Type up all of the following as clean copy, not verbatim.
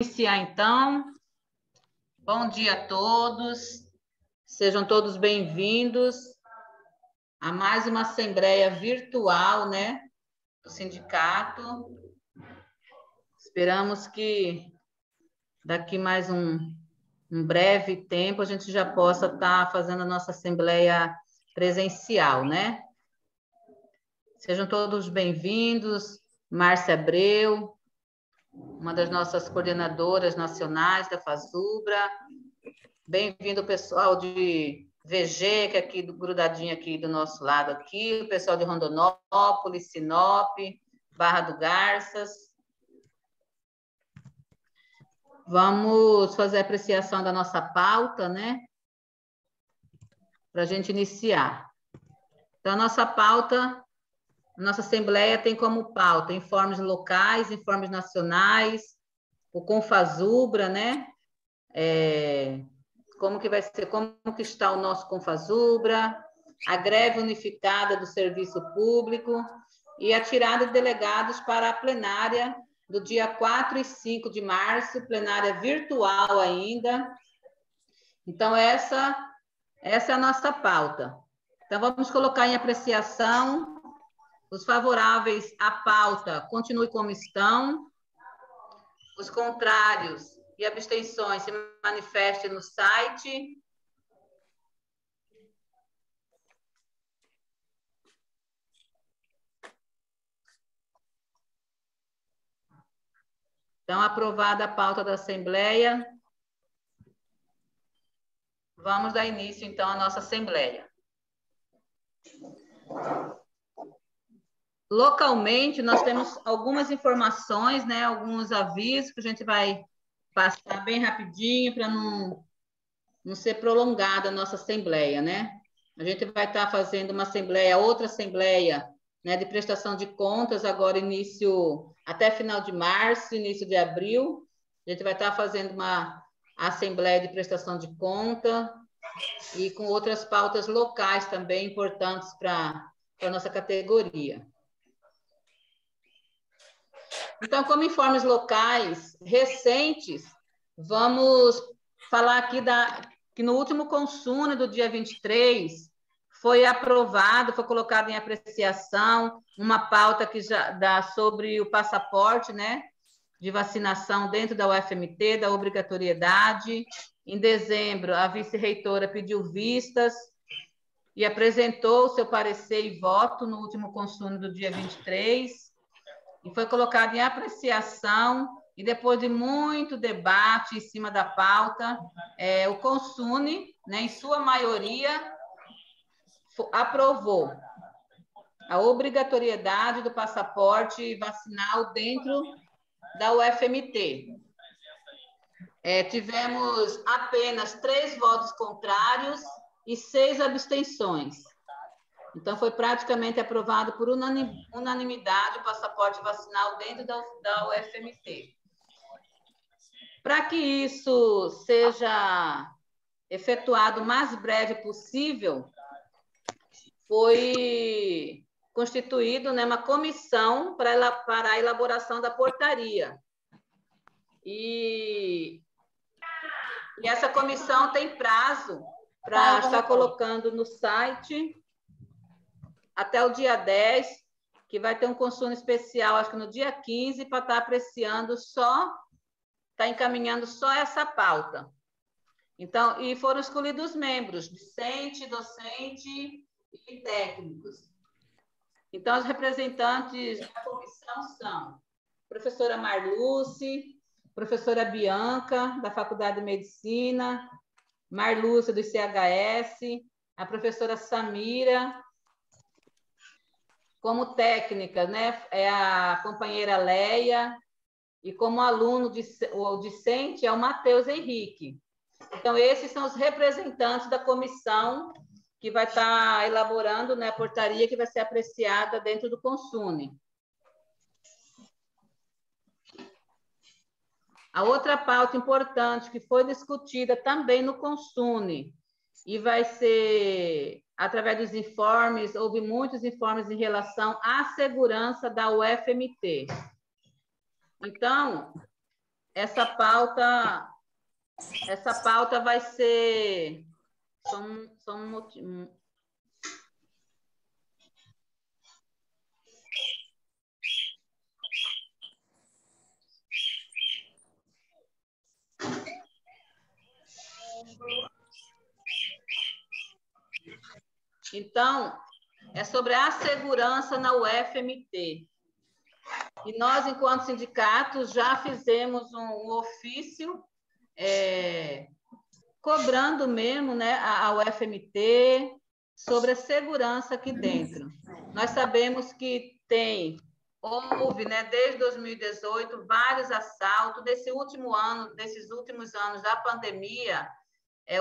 Iniciar então. Bom dia a todos. Sejam todos bem-vindos a mais uma assembleia virtual, né, do sindicato. Esperamos que daqui mais um breve tempo a gente já possa estar fazendo a nossa assembleia presencial, né? Sejam todos bem-vindos. Márcia Abreu, uma das nossas coordenadoras nacionais da FASUBRA. Bem-vindo o pessoal de VG, que é aqui grudadinho aqui do nosso lado aqui, o pessoal de Rondonópolis, Sinop, Barra do Garças. Vamos fazer a apreciação da nossa pauta, né? Para a gente iniciar. Então, a nossa pauta, a nossa assembleia tem como pauta informes locais, informes nacionais, o Confasubra, né? Como que vai ser, como que está o nosso Confasubra, a greve unificada do serviço público e a tirada de delegados para a plenária do dia 4 e 5 de março, plenária virtual ainda. Então, essa é a nossa pauta. Então, vamos colocar em apreciação. Os favoráveis à pauta, continue como estão. Os contrários e abstenções se manifestem no site. Então, aprovada a pauta da Assembleia. Vamos dar início, então, à nossa Assembleia. Localmente, nós temos algumas informações, né, alguns avisos que a gente vai passar bem rapidinho para não ser prolongada a nossa Assembleia, né? A gente vai estar fazendo uma Assembleia, outra Assembleia, né, de prestação de contas, agora até final de março, início de abril. A gente vai estar fazendo uma Assembleia de prestação de conta e com outras pautas locais também importantes para a nossa categoria. Então, como informes locais recentes, vamos falar aqui que no último consune do dia 23 foi aprovado, foi colocado em apreciação uma pauta que já dá sobre o passaporte, né, de vacinação dentro da UFMT, da obrigatoriedade. Em dezembro, a vice-reitora pediu vistas e apresentou o seu parecer e voto no último consune do dia 23. E foi colocado em apreciação, e depois de muito debate em cima da pauta, o consune, né, em sua maioria, aprovou a obrigatoriedade do passaporte vacinal dentro da UFMT. Tivemos apenas 3 votos contrários e 6 abstenções. Então, foi praticamente aprovado por unanimidade o passaporte vacinal dentro da UFMT. Para que isso seja efetuado o mais breve possível, foi constituído, né, uma comissão para a elaboração da portaria. E essa comissão tem prazo para estar colocando no site até o dia 10, que vai ter um consune especial, acho que no dia 15, para estar apreciando encaminhando só essa pauta. Então, e foram escolhidos membros, discente, docente e técnicos. Então, os representantes da comissão são a professora Marluce, professora Bianca, da Faculdade de Medicina, Marlúcia, do CHS, a professora Samira. Como técnica, né, é a companheira Leia, e como aluno, o discente é o Matheus Henrique. Então, esses são os representantes da comissão que vai estar elaborando, né, a portaria que vai ser apreciada dentro do consune. A outra pauta importante que foi discutida também no consune e vai ser, através dos informes, houve muitos informes em relação à segurança da UFMT. Então, essa pauta vai ser... Então, é sobre a segurança na UFMT. E nós, enquanto sindicatos, já fizemos um ofício cobrando mesmo, né, a UFMT sobre a segurança aqui dentro. Nós sabemos que houve, né, desde 2018, vários assaltos. Desses últimos anos da pandemia,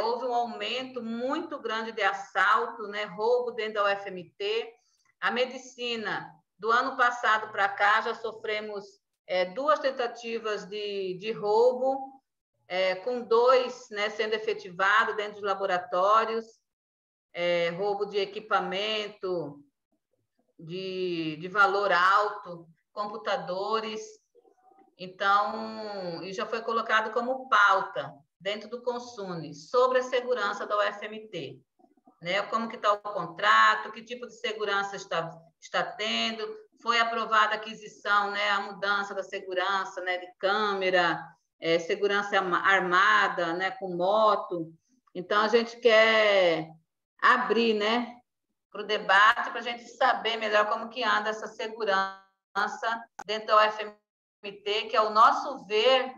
houve um aumento muito grande de assalto, né, roubo dentro da UFMT. A medicina, do ano passado para cá, já sofremos 2 tentativas de roubo, com 2, né, sendo efetivados dentro dos laboratórios, roubo de equipamento de valor alto, computadores. Então, e já foi colocado como pauta dentro do Consune sobre a segurança da UFMT, né? Como que está o contrato, que tipo de segurança está tendo. Foi aprovada a aquisição, né, a mudança da segurança, né, de câmera, segurança armada, né, com moto. Então, a gente quer abrir, né, para o debate, para a gente saber melhor como que anda essa segurança dentro da UFMT, que, ao nosso ver,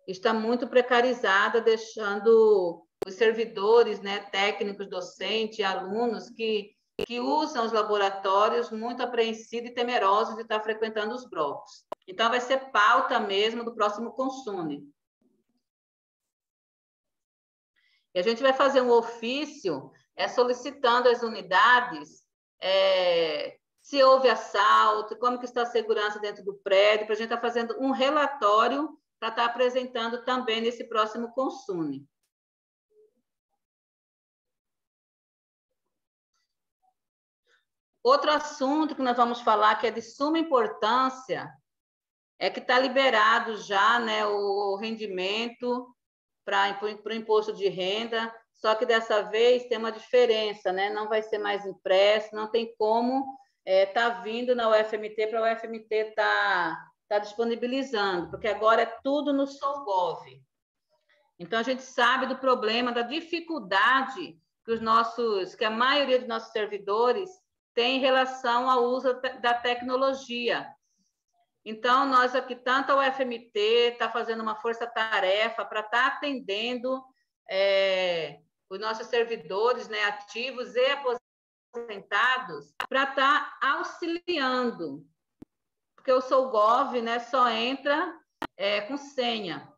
está muito precarizada, deixando os servidores, né, técnicos, docentes, alunos que usam os laboratórios muito apreensivos e temerosos de estar frequentando os blocos. Então, vai ser pauta mesmo do próximo Consune. E a gente vai fazer um ofício solicitando às unidades se houve assalto, como que está a segurança dentro do prédio, para a gente estar fazendo um relatório para estar apresentando também nesse próximo Consune. Outro assunto que nós vamos falar, que é de suma importância, é que está liberado já, né, o rendimento para o imposto de renda, só que dessa vez tem uma diferença, né? Não vai ser mais impresso, não tem como vindo na UFMT para a UFMT tá disponibilizando, porque agora é tudo no Solgov. Então, a gente sabe do problema, da dificuldade que a maioria dos nossos servidores tem em relação ao uso da tecnologia. Então, nós aqui, tanto a UFMT está fazendo uma força-tarefa para estar atendendo os nossos servidores, né, ativos e aposentados, para estar auxiliando, porque o Solgov, né, só entra com senha.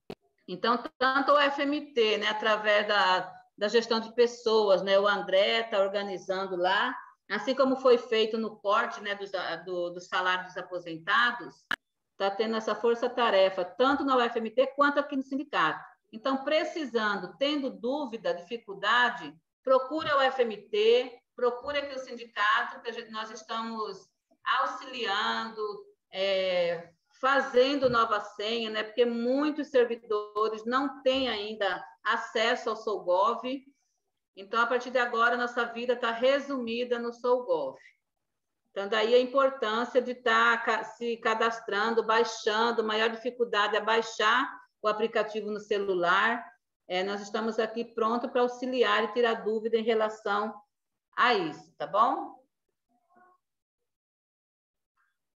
Então, tanto o UFMT, né, através da gestão de pessoas, né, o André está organizando lá, assim como foi feito no corte, né, do salário dos aposentados, está tendo essa força-tarefa, tanto na UFMT quanto aqui no sindicato. Então, precisando, tendo dúvida, dificuldade, procure a UFMT, procure aqui o sindicato, que nós estamos auxiliando, fazendo nova senha, né? Porque muitos servidores não têm ainda acesso ao Solgov. Então, a partir de agora, nossa vida está resumida no Solgov. Então, daí a importância de estar se cadastrando, baixando. A maior dificuldade é baixar o aplicativo no celular. Nós estamos aqui prontos para auxiliar e tirar dúvida em relação a isso, tá bom?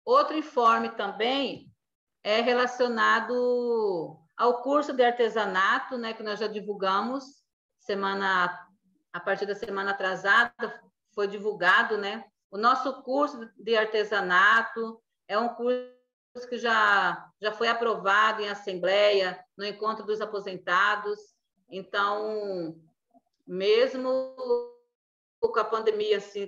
Outro informe também é relacionado ao curso de artesanato, né, que nós já divulgamos a partir da semana atrasada, foi divulgado, né? O nosso curso de artesanato é um curso que já foi aprovado em assembleia, no encontro dos aposentados. Então, mesmo com a pandemia assim,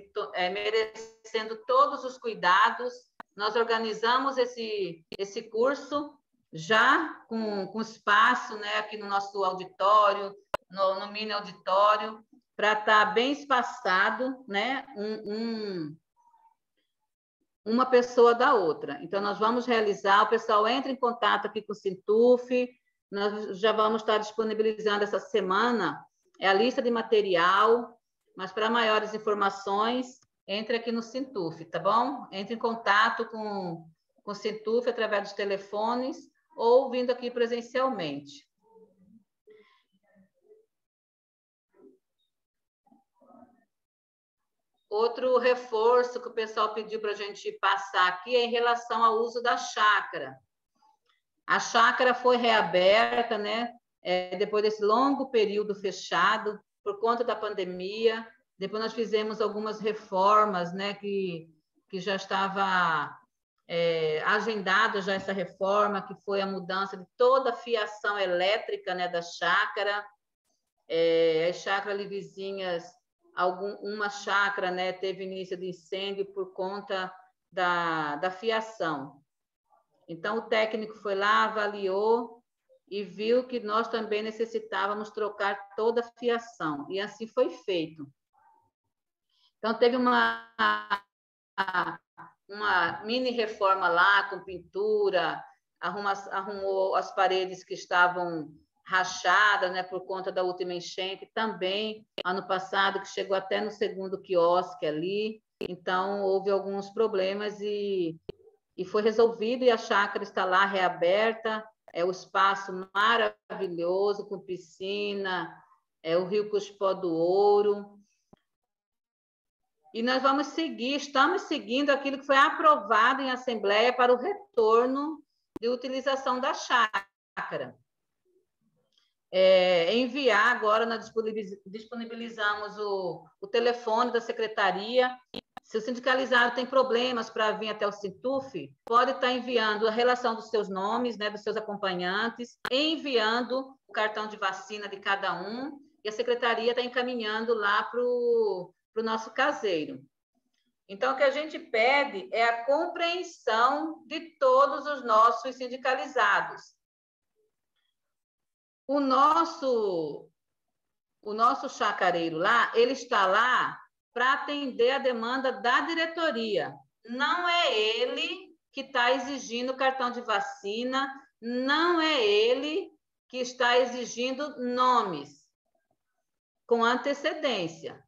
merecendo todos os cuidados, nós organizamos esse curso já com espaço, né, aqui no nosso auditório, no mini auditório, para estar bem espaçado, né, uma pessoa da outra. Então, nós vamos realizar, o pessoal entra em contato aqui com o Sintuf, nós já vamos estar disponibilizando essa semana a lista de material, mas para maiores informações, entre aqui no Sintuf, tá bom? Entre em contato com o Sintuf através dos telefones ou vindo aqui presencialmente. Outro reforço que o pessoal pediu para a gente passar aqui é em relação ao uso da chácara. A chácara foi reaberta, né? Depois desse longo período fechado, por conta da pandemia. Depois nós fizemos algumas reformas, né? Que já estava agendada já essa reforma, que foi a mudança de toda a fiação elétrica, né, da chácara. As chácaras ali vizinhas, uma chácara, né, teve início de incêndio por conta da fiação. Então, o técnico foi lá, avaliou e viu que nós também necessitávamos trocar toda a fiação. E assim foi feito. Então, teve uma mini reforma lá, com pintura, arrumou as paredes que estavam rachadas, né, por conta da última enchente, também, ano passado, que chegou até no segundo quiosque ali. Então, houve alguns problemas e foi resolvido, e a chácara está lá reaberta, o espaço maravilhoso, com piscina, o Rio Cuspó do Ouro. E nós estamos seguindo aquilo que foi aprovado em assembleia para o retorno de utilização da chácara. Enviar agora, nós disponibilizamos o telefone da secretaria. Se o sindicalizado tem problemas para vir até o Sintuf, pode estar enviando a relação dos seus nomes, né, dos seus acompanhantes, enviando o cartão de vacina de cada um, e a secretaria está encaminhando lá para o nosso caseiro. Então, o que a gente pede é a compreensão de todos os nossos sindicalizados. O nosso chacareiro lá, ele está lá para atender a demanda da diretoria. Não é ele que está exigindo cartão de vacina, não é ele que está exigindo nomes com antecedência,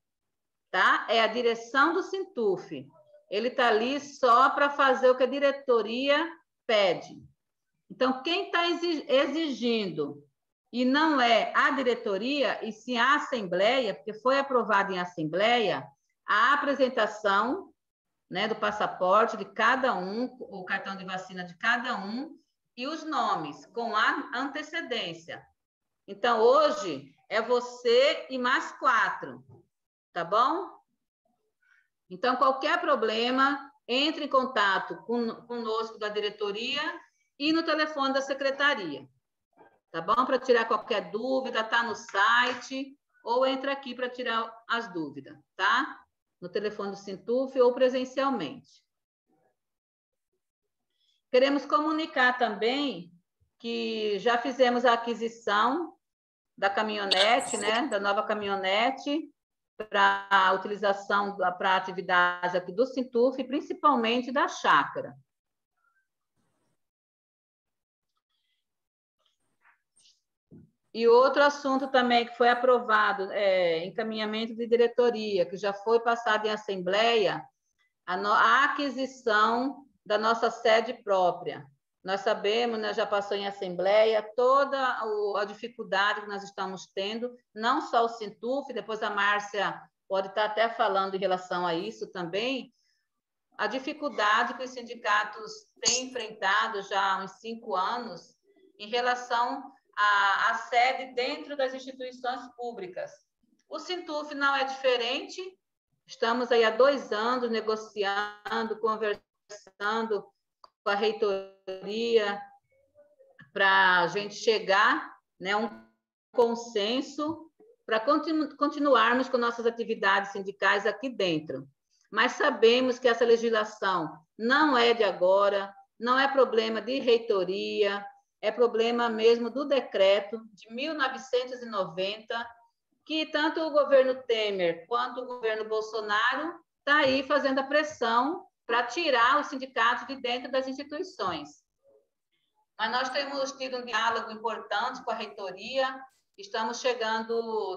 tá? É a direção do Sintuf. Ele está ali só para fazer o que a diretoria pede. Então, quem está exigindo, e não é a diretoria, e sim a assembleia, porque foi aprovado em assembleia, a apresentação, né, do passaporte de cada um, o cartão de vacina de cada um, e os nomes, com a antecedência. Então, hoje, é você e mais 4, tá bom? Então, qualquer problema, entre em contato conosco da diretoria e no telefone da secretaria. Tá bom? Para tirar qualquer dúvida, tá no site, ou entra aqui para tirar as dúvidas, tá? No telefone do Sintuf ou presencialmente. Queremos comunicar também que já fizemos a aquisição da caminhonete, né? Da nova caminhonete, para a utilização para atividades aqui do Sintuf, principalmente da chácara. E outro assunto também que foi aprovado, encaminhamento de diretoria, que já foi passado em assembleia, a aquisição da nossa sede própria. Nós sabemos, né, já passou em assembleia, toda a dificuldade que nós estamos tendo, não só o Sintuf, depois a Márcia pode estar até falando em relação a isso também, a dificuldade que os sindicatos têm enfrentado já há uns 5 anos em relação à sede dentro das instituições públicas. O Sintuf não é diferente, estamos aí há 2 anos negociando, conversando com a reitoria para a gente chegar, né, a um consenso para continuarmos com nossas atividades sindicais aqui dentro. Mas sabemos que essa legislação não é de agora, não é problema de reitoria, é problema mesmo do decreto de 1990, que tanto o governo Temer quanto o governo Bolsonaro está aí fazendo a pressão para tirar os sindicatos de dentro das instituições. Mas nós temos tido um diálogo importante com a reitoria, estamos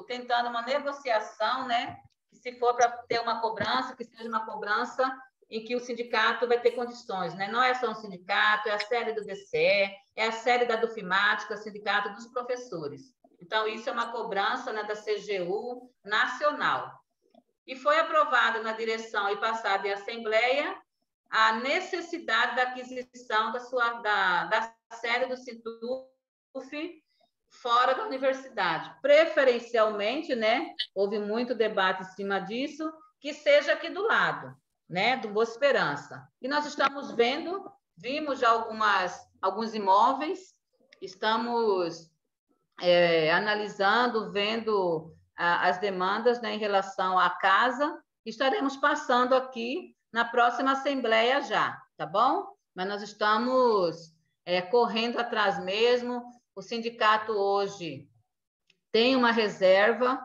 tentando uma negociação, né? Que se for para ter uma cobrança, que seja uma cobrança em que o sindicato vai ter condições, né? Não é só um sindicato, é a sede do DCE, é a sede da Dufimática, o sindicato dos professores. Então, isso é uma cobrança, né, da CGU nacional. E foi aprovado na direção e passado em assembleia a necessidade da aquisição da sede do Sintuf fora da universidade. Preferencialmente, né, houve muito debate em cima disso, que seja aqui do lado, né, do Boa Esperança. E nós estamos vimos já alguns imóveis, estamos analisando, vendo as demandas, né, em relação à casa, estaremos passando aqui na próxima assembleia já, tá bom? Mas nós estamos correndo atrás mesmo. O sindicato hoje tem uma reserva,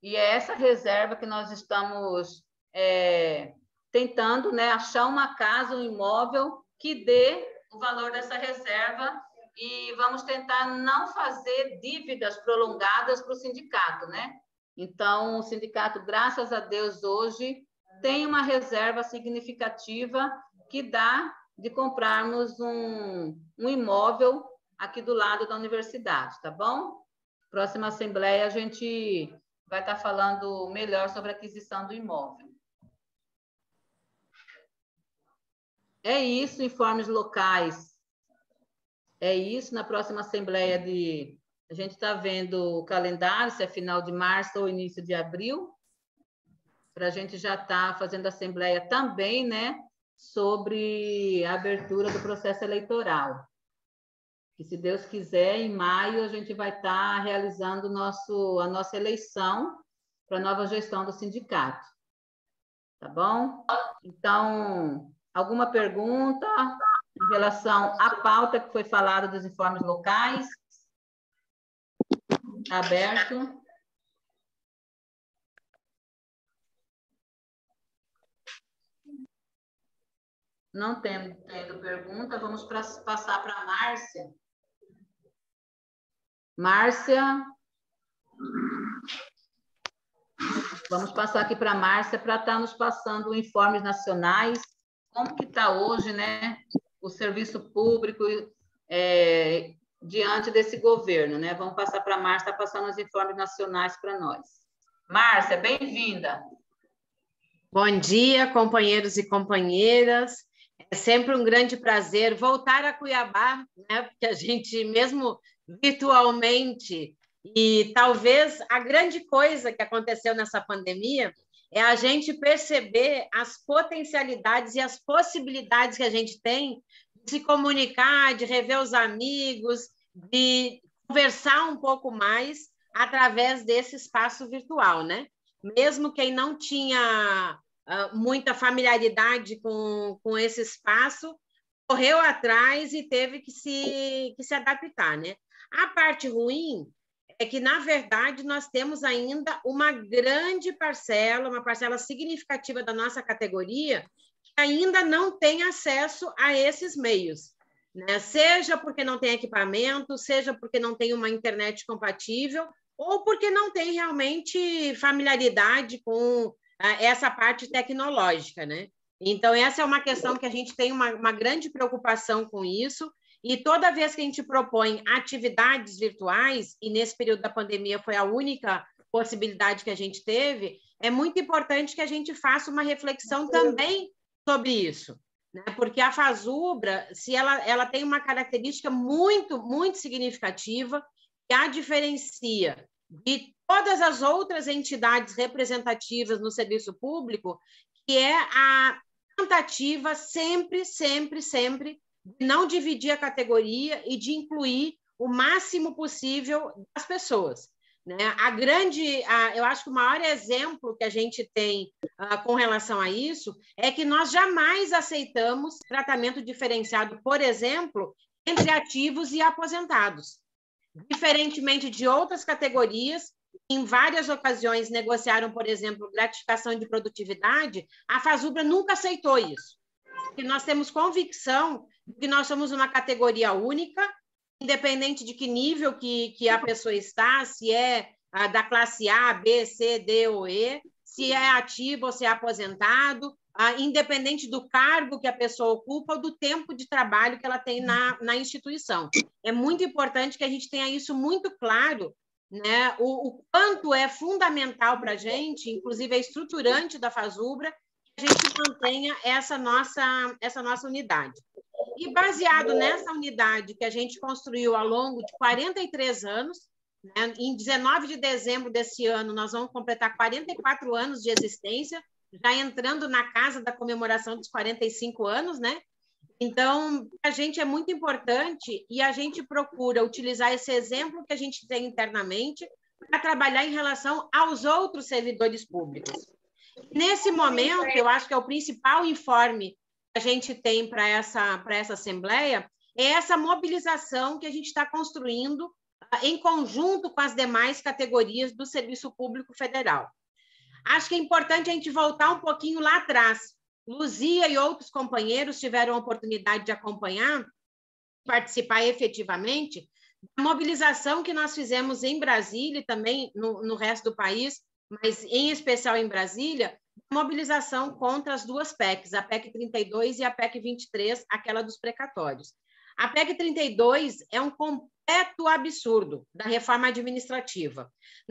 e é essa reserva que nós estamos tentando, né, achar uma casa, um imóvel que dê o valor dessa reserva, e vamos tentar não fazer dívidas prolongadas para o sindicato, né? Então, o sindicato, graças a Deus, hoje tem uma reserva significativa que dá de comprarmos um imóvel aqui do lado da universidade, tá bom? Próxima assembleia a gente vai estar falando melhor sobre a aquisição do imóvel. É isso, informes locais. É isso, na próxima assembleia a gente está vendo o calendário, se é final de março ou início de abril, para a gente já estar fazendo a assembleia também, né, sobre a abertura do processo eleitoral. E se Deus quiser, em maio a gente vai estar realizando a nossa eleição para a nova gestão do sindicato. Tá bom? Então, alguma pergunta em relação à pauta que foi falada dos informes locais? Está aberto. Não tendo pergunta, vamos passar para a Márcia. Márcia. Vamos passar aqui para a Márcia para estar nos passando informes nacionais. Como que está hoje, né, o serviço público diante desse governo, né? Vamos passar para a Márcia, está passando os informes nacionais para nós. Márcia, bem-vinda. Bom dia, companheiros e companheiras. É sempre um grande prazer voltar a Cuiabá, né? Porque a gente, mesmo virtualmente, e talvez a grande coisa que aconteceu nessa pandemia é a gente perceber as potencialidades e as possibilidades que a gente tem de se comunicar, de rever os amigos, de conversar um pouco mais através desse espaço virtual, né? Mesmo quem não tinha muita familiaridade com esse espaço, correu atrás e teve que se adaptar, né? A parte ruim é que, na verdade, nós temos ainda uma grande parcela, uma parcela significativa da nossa categoria que ainda não tem acesso a esses meios, né? Seja porque não tem equipamento, seja porque não tem uma internet compatível, ou porque não tem realmente familiaridade com essa parte tecnológica, né? Então, essa é uma questão que a gente tem uma grande preocupação com isso, e toda vez que a gente propõe atividades virtuais, e nesse período da pandemia foi a única possibilidade que a gente teve, é muito importante que a gente faça uma reflexão também sobre isso, né? Porque a FASUBRA, se ela tem uma característica muito, muito significativa, que a diferencia de todas as outras entidades representativas no serviço público, que é a tentativa sempre, sempre, sempre de não dividir a categoria e de incluir o máximo possível das pessoas, né? Eu acho que o maior exemplo que a gente tem com relação a isso é que nós jamais aceitamos tratamento diferenciado, por exemplo, entre ativos e aposentados. Diferentemente de outras categorias, em várias ocasiões negociaram, por exemplo, gratificação de produtividade, a FASUBRA nunca aceitou isso. Porque nós temos convicção de que nós somos uma categoria única independente de que nível que a pessoa está, se é da classe A, B, C, D ou E, se é ativo ou se é aposentado, independente do cargo que a pessoa ocupa ou do tempo de trabalho que ela tem na instituição. É muito importante que a gente tenha isso muito claro, né? O quanto é fundamental para a gente, inclusive é estruturante da FASUBRA, que a gente mantenha essa nossa unidade. E baseado nessa unidade que a gente construiu ao longo de 43 anos, né, em 19 de dezembro desse ano, nós vamos completar 44 anos de existência, já entrando na casa da comemoração dos 45 anos, né? Então, a gente é muito importante e a gente procura utilizar esse exemplo que a gente tem internamente para trabalhar em relação aos outros servidores públicos. Nesse momento, eu acho que é o principal informe que a gente tem para essa Assembleia, é essa mobilização que a gente está construindo em conjunto com as demais categorias do Serviço Público Federal. Acho que é importante a gente voltar um pouquinho lá atrás. Luzia e outros companheiros tiveram a oportunidade de acompanhar, participar efetivamente, da mobilização que nós fizemos em Brasília e também no resto do país, mas em especial em Brasília, mobilização contra as duas PECs, a PEC 32 e a PEC 23, aquela dos precatórios. A PEC 32 é um completo absurdo da reforma administrativa.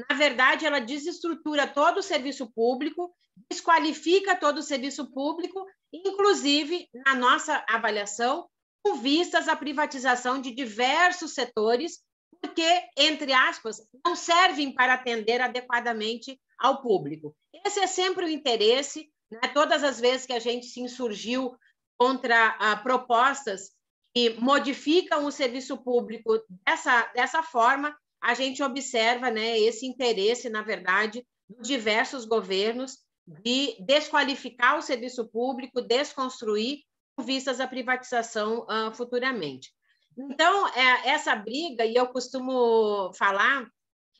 Na verdade, ela desestrutura todo o serviço público, desqualifica todo o serviço público, inclusive, na nossa avaliação, com vistas à privatização de diversos setores, porque, entre aspas, não servem para atender adequadamente ao público. Esse é sempre o interesse, né? Todas as vezes que a gente se insurgiu contra propostas que modificam o serviço público dessa forma, a gente observa, né, esse interesse, na verdade, dos diversos governos de desqualificar o serviço público, desconstruir, com vistas à privatização futuramente. Então, essa briga, e eu costumo falar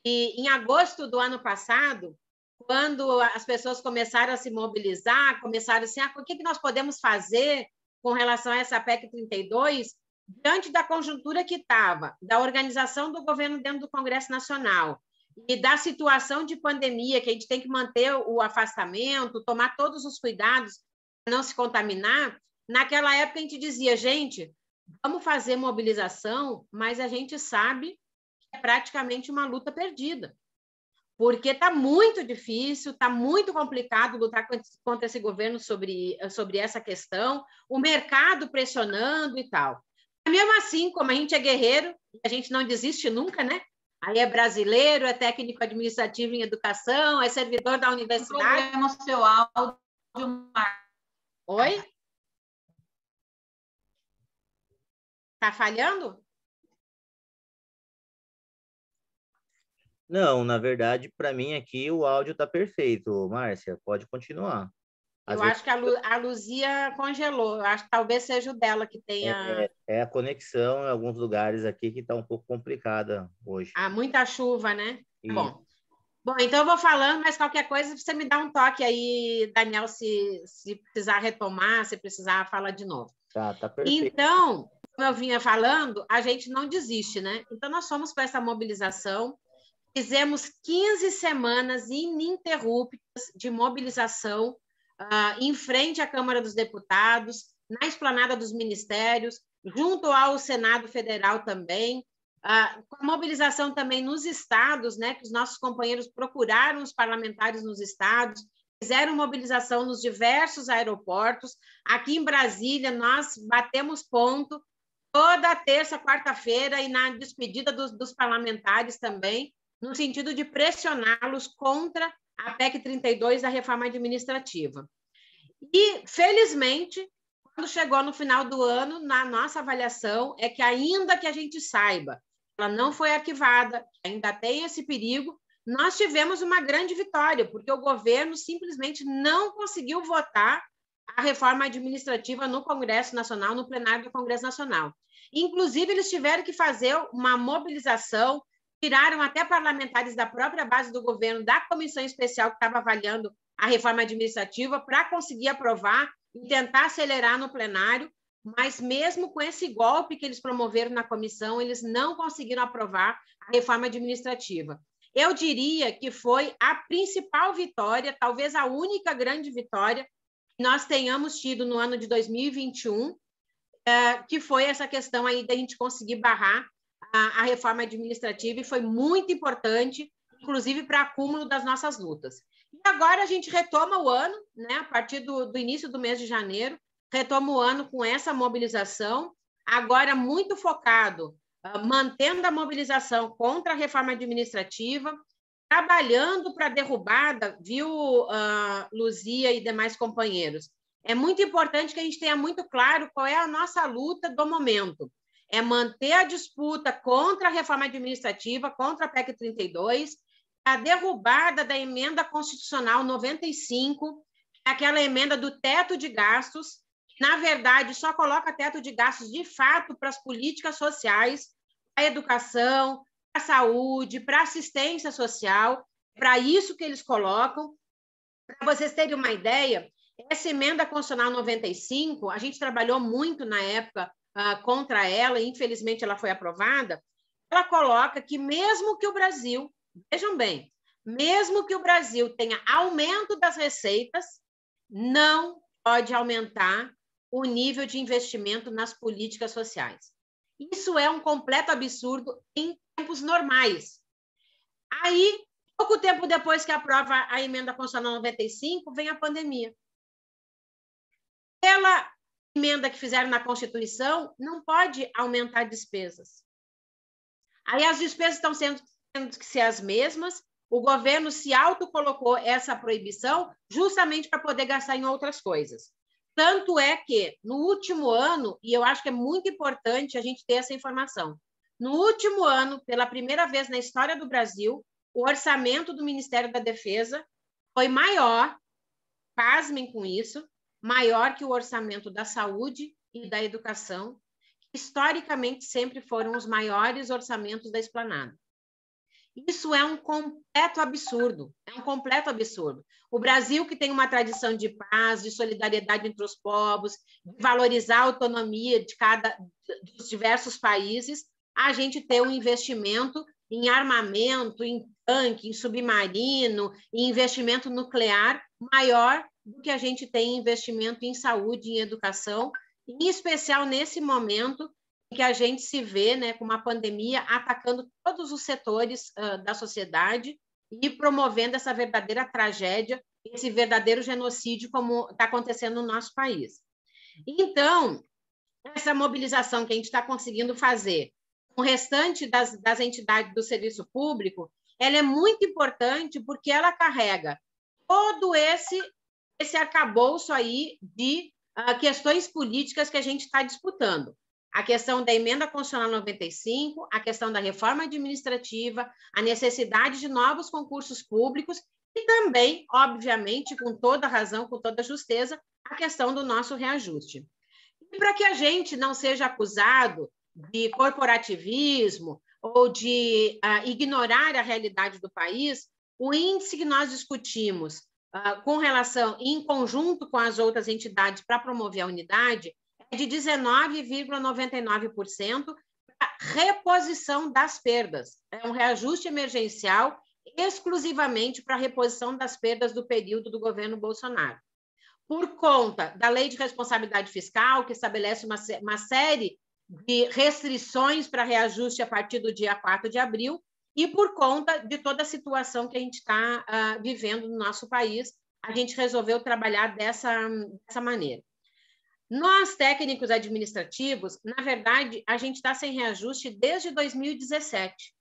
que em agosto do ano passado, quando as pessoas começaram a se mobilizar, começaram assim, o que nós podemos fazer com relação a essa PEC 32, diante da conjuntura que estava, da organização do governo dentro do Congresso Nacional e da situação de pandemia, que a gente tem que manter o afastamento, tomar todos os cuidados para não se contaminar, naquela época a gente dizia, gente, vamos fazer mobilização, mas a gente sabe que é praticamente uma luta perdida, porque está muito difícil, está muito complicado lutar contra esse governo sobre essa questão, o mercado pressionando e tal. Mesmo assim, como a gente é guerreiro, a gente não desiste nunca, né? Aí é brasileiro, é técnico administrativo em educação, é servidor da universidade. Problema no seu áudio. Oi? Está falhando? Não, na verdade, para mim aqui o áudio está perfeito, Márcia, pode continuar. Eu acho que a Luzia congelou, eu acho que talvez seja o dela que tenha... É a conexão em alguns lugares aqui que está um pouco complicada hoje. Muita chuva, né? Bom, então eu vou falando, mas qualquer coisa você me dá um toque aí, Daniel, se precisar retomar, se precisar falar de novo. Tá perfeito. Então, como eu vinha falando, a gente não desiste, né? Então nós fomos para essa mobilização, fizemos 15 semanas ininterruptas de mobilização em frente à Câmara dos Deputados, na esplanada dos ministérios, junto ao Senado Federal também, com a mobilização também nos estados, né, que os nossos companheiros procuraram os parlamentares nos estados, fizeram mobilização nos diversos aeroportos. Aqui em Brasília, nós batemos ponto toda terça, quarta-feira e na despedida dos parlamentares também, no sentido de pressioná-los contra a PEC 32 da reforma administrativa. E, felizmente, quando chegou no final do ano, na nossa avaliação, é que ainda que a gente saiba, ela não foi arquivada, ainda tem esse perigo, nós tivemos uma grande vitória, porque o governo simplesmente não conseguiu votar a reforma administrativa no Congresso Nacional, no plenário do Congresso Nacional. Inclusive, eles tiveram que fazer uma mobilização, tiraram até parlamentares da própria base do governo, da comissão especial que estava avaliando a reforma administrativa, para conseguir aprovar e tentar acelerar no plenário, mas mesmo com esse golpe que eles promoveram na comissão, eles não conseguiram aprovar a reforma administrativa. Eu diria que foi a principal vitória, talvez a única grande vitória que nós tenhamos tido no ano de 2021, que foi essa questão aí da gente conseguir barrar a reforma administrativa, e foi muito importante, inclusive para acúmulo das nossas lutas. E agora a gente retoma o ano, né, a partir do início do mês de janeiro, retoma o ano com essa mobilização, agora muito focado, mantendo a mobilização contra a reforma administrativa, trabalhando para a derrubada, viu, Luzia e demais companheiros? É muito importante que a gente tenha muito claro qual é a nossa luta do momento. É manter a disputa contra a reforma administrativa, contra a PEC 32, a derrubada da emenda constitucional 95, aquela emenda do teto de gastos, que, na verdade, só coloca teto de gastos de fato para as políticas sociais, para a educação, para a saúde, para a assistência social, para isso que eles colocam. Para vocês terem uma ideia, essa emenda constitucional 95, a gente trabalhou muito na época contra ela, e infelizmente ela foi aprovada. Ela coloca que mesmo que o Brasil, vejam bem, mesmo que o Brasil tenha aumento das receitas, não pode aumentar o nível de investimento nas políticas sociais. Isso é um completo absurdo em tempos normais. Aí, pouco tempo depois que aprova a emenda constitucional 95, vem a pandemia. Pela emenda que fizeram na Constituição, não pode aumentar despesas. Aí as despesas estão tendo que ser as mesmas, o governo se autocolocou essa proibição justamente para poder gastar em outras coisas. Tanto é que, no último ano, e eu acho que é muito importante a gente ter essa informação, no último ano, pela primeira vez na história do Brasil, o orçamento do Ministério da Defesa foi maior, pasmem com isso, maior que o orçamento da saúde e da educação, que historicamente sempre foram os maiores orçamentos da esplanada. Isso é um completo absurdo, O Brasil, que tem uma tradição de paz, de solidariedade entre os povos, de valorizar a autonomia dos diversos países, a gente ter um investimento em armamento, em tanque, em submarino, em investimento nuclear maior do que a gente tem em investimento em saúde e em educação, em especial nesse momento em que a gente se vê, né, com uma pandemia atacando todos os setores da sociedade e promovendo essa verdadeira tragédia, esse verdadeiro genocídio como está acontecendo no nosso país. Então, essa mobilização que a gente está conseguindo fazer com o restante das entidades do serviço público, ela é muito importante porque ela carrega todo esse arcabouço aí de questões políticas que a gente está disputando. A questão da emenda constitucional 95, a questão da reforma administrativa, a necessidade de novos concursos públicos e também, obviamente, com toda razão, com toda justeza, a questão do nosso reajuste. E para que a gente não seja acusado de corporativismo ou de ignorar a realidade do país, o índice que nós discutimos com relação, em conjunto com as outras entidades para promover a unidade, é de 19,99% para reposição das perdas. É um reajuste emergencial exclusivamente para a reposição das perdas do período do governo Bolsonaro. Por conta da Lei de Responsabilidade Fiscal, que estabelece uma série de restrições para reajuste a partir do dia 4 de abril, e por conta de toda a situação que a gente está vivendo no nosso país, a gente resolveu trabalhar dessa maneira. Nós, técnicos administrativos, na verdade, a gente está sem reajuste desde 2017,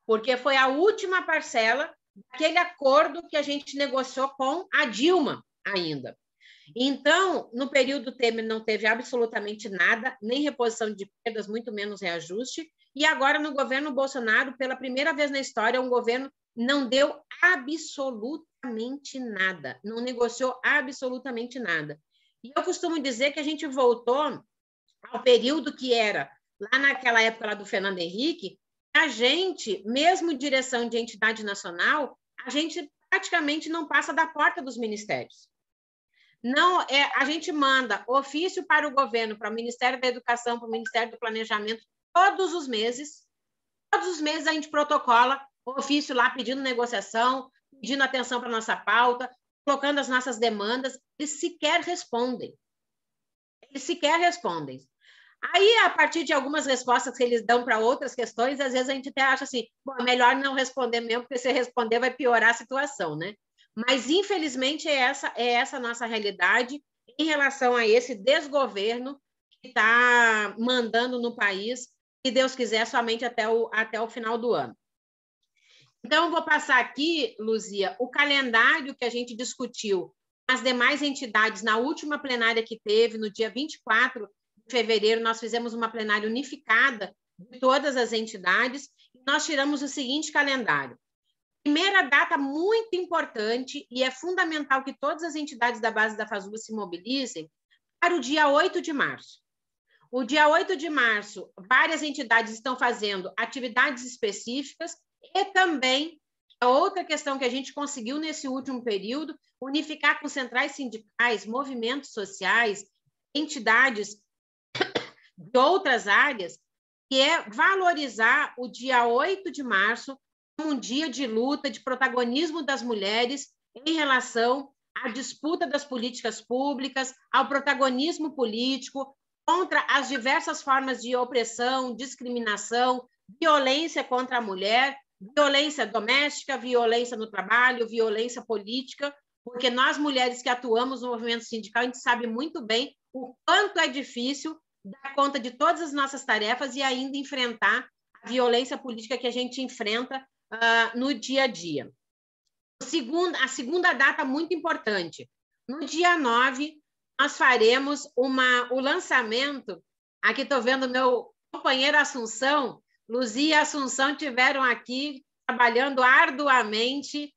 porque foi a última parcela daquele acordo que a gente negociou com a Dilma ainda. Então, no período Temer não teve absolutamente nada, nem reposição de perdas, muito menos reajuste, e agora no governo Bolsonaro, pela primeira vez na história, um governo não deu absolutamente nada, não negociou absolutamente nada. E eu costumo dizer que a gente voltou ao período que era, lá naquela época lá do Fernando Henrique, a gente, mesmo direção de entidade nacional, a gente praticamente não passa da porta dos ministérios. Não, a gente manda ofício para o governo, para o Ministério da Educação, para o Ministério do Planejamento, todos os meses a gente protocola o ofício lá pedindo negociação, pedindo atenção para a nossa pauta, colocando as nossas demandas, eles sequer respondem. Aí, a partir de algumas respostas que eles dão para outras questões, às vezes a gente até acha assim, bom, é melhor não responder mesmo, porque se responder vai piorar a situação, né? Mas, infelizmente, é essa a nossa realidade em relação a esse desgoverno que está mandando no país, se Deus quiser, somente até o final do ano. Então, eu vou passar aqui, Luzia, o calendário que a gente discutiu as demais entidades na última plenária que teve, no dia 24 de fevereiro, nós fizemos uma plenária unificada de todas as entidades e nós tiramos o seguinte calendário. Primeira data muito importante, e é fundamental que todas as entidades da base da FASUBA se mobilizem, para o dia 8 de março. O dia 8 de março, várias entidades estão fazendo atividades específicas e também, a outra questão que a gente conseguiu nesse último período, unificar com centrais sindicais, movimentos sociais, entidades de outras áreas, que é valorizar o dia 8 de março como um dia de luta, de protagonismo das mulheres em relação à disputa das políticas públicas, ao protagonismo político, contra as diversas formas de opressão, discriminação, violência contra a mulher, violência doméstica, violência no trabalho, violência política, porque nós, mulheres que atuamos no movimento sindical, a gente sabe muito bem o quanto é difícil dar conta de todas as nossas tarefas e ainda enfrentar a violência política que a gente enfrenta no dia a dia. A segunda data muito importante. No dia 9, nós faremos o lançamento, aqui estou vendo meu companheiro Assunção, Luzia e Assunção tiveram aqui trabalhando arduamente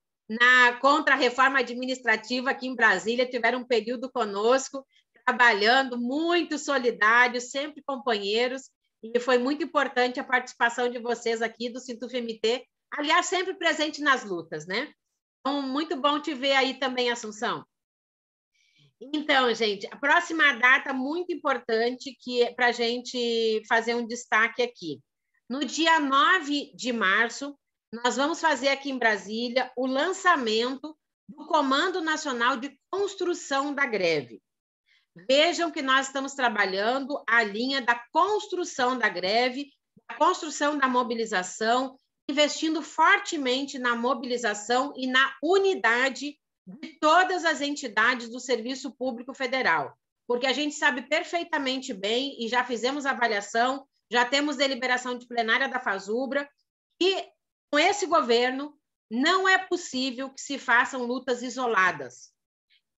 contra a reforma administrativa aqui em Brasília, tiveram um período conosco, trabalhando, muito solidários, sempre companheiros, e foi muito importante a participação de vocês aqui do Sintuf-MT, aliás, sempre presente nas lutas, né? Então, muito bom te ver aí também, Assunção. Então, gente, a próxima data muito importante que é para a gente fazer um destaque aqui. No dia 9 de março, nós vamos fazer aqui em Brasília o lançamento do Comando Nacional de Construção da Greve. Vejam que nós estamos trabalhando a linha da construção da greve, da construção da mobilização, investindo fortemente na mobilização e na unidade de todas as entidades do Serviço Público Federal, porque a gente sabe perfeitamente bem, e já fizemos avaliação, já temos deliberação de plenária da FASUBRA, que com esse governo não é possível que se façam lutas isoladas.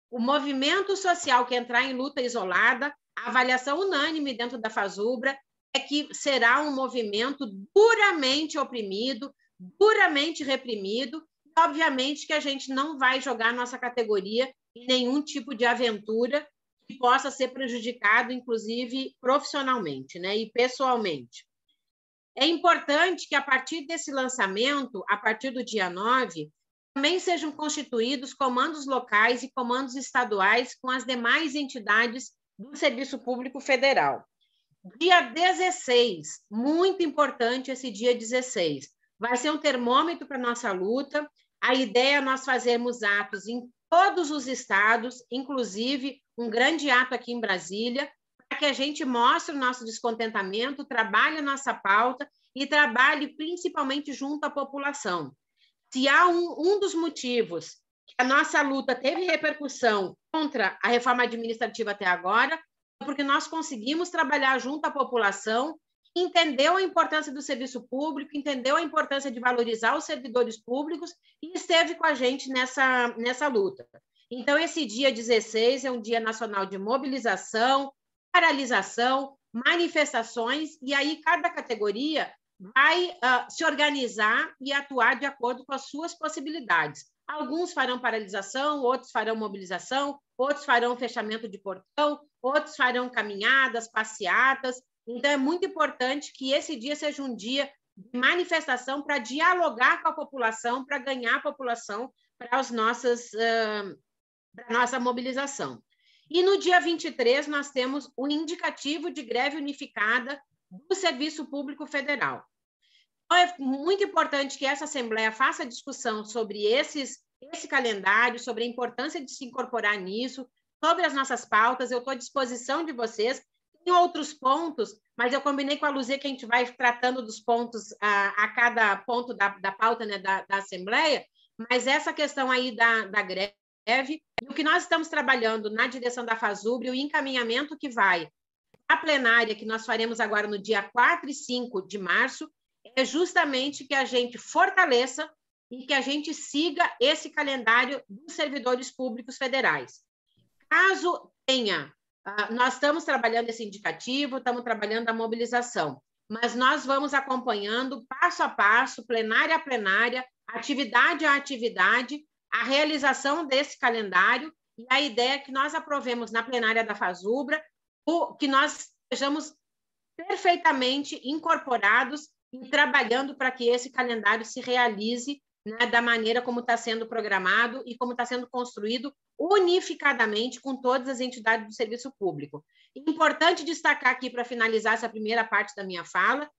O movimento social que entrar em luta isolada, a avaliação unânime dentro da FASUBRA é que será um movimento duramente oprimido, duramente reprimido, e, obviamente, que a gente não vai jogar nossa categoria em nenhum tipo de aventura que possa ser prejudicado, inclusive profissionalmente, né, e pessoalmente. É importante que, a partir desse lançamento, a partir do dia 9, também sejam constituídos comandos locais e comandos estaduais com as demais entidades do Serviço Público Federal. Dia 16, muito importante esse dia 16, vai ser um termômetro para a nossa luta. A ideia é nós fazermos atos em todos os estados, inclusive um grande ato aqui em Brasília, para que a gente mostre o nosso descontentamento, trabalhe a nossa pauta e trabalhe principalmente junto à população. Se há um dos motivos que a nossa luta teve repercussão contra a reforma administrativa até agora, é porque nós conseguimos trabalhar junto à população, entendeu a importância do serviço público, entendeu a importância de valorizar os servidores públicos e esteve com a gente nessa luta. Então, esse dia 16 é um dia nacional de mobilização, paralisação, manifestações, e aí cada categoria vai se organizar e atuar de acordo com as suas possibilidades. Alguns farão paralisação, outros farão mobilização, outros farão fechamento de portão, outros farão caminhadas, passeatas. Então, é muito importante que esse dia seja um dia de manifestação para dialogar com a população, para ganhar a população para a nossa mobilização. E no dia 23, nós temos o indicativo de greve unificada do Serviço Público Federal. Então, é muito importante que essa Assembleia faça discussão sobre esse calendário, sobre a importância de se incorporar nisso, sobre as nossas pautas. Eu estou à disposição de vocês. Tem outros pontos, mas eu combinei com a Luzia que a gente vai tratando dos pontos a cada ponto da pauta, né, da Assembleia, mas essa questão aí da greve, e o que nós estamos trabalhando na direção da FASUBRA, o encaminhamento que vai à plenária, que nós faremos agora no dia 4 e 5 de março, é justamente que a gente fortaleça e que a gente siga esse calendário dos servidores públicos federais. Caso tenha, nós estamos trabalhando esse indicativo, estamos trabalhando a mobilização, mas nós vamos acompanhando passo a passo, plenária a plenária, atividade a atividade, a realização desse calendário, e a ideia é que nós aprovemos na plenária da FASUBRA, que nós sejamos perfeitamente incorporados e trabalhando para que esse calendário se realize, né, da maneira como está sendo programado e como está sendo construído unificadamente com todas as entidades do serviço público. Importante destacar aqui, para finalizar essa primeira parte da minha fala,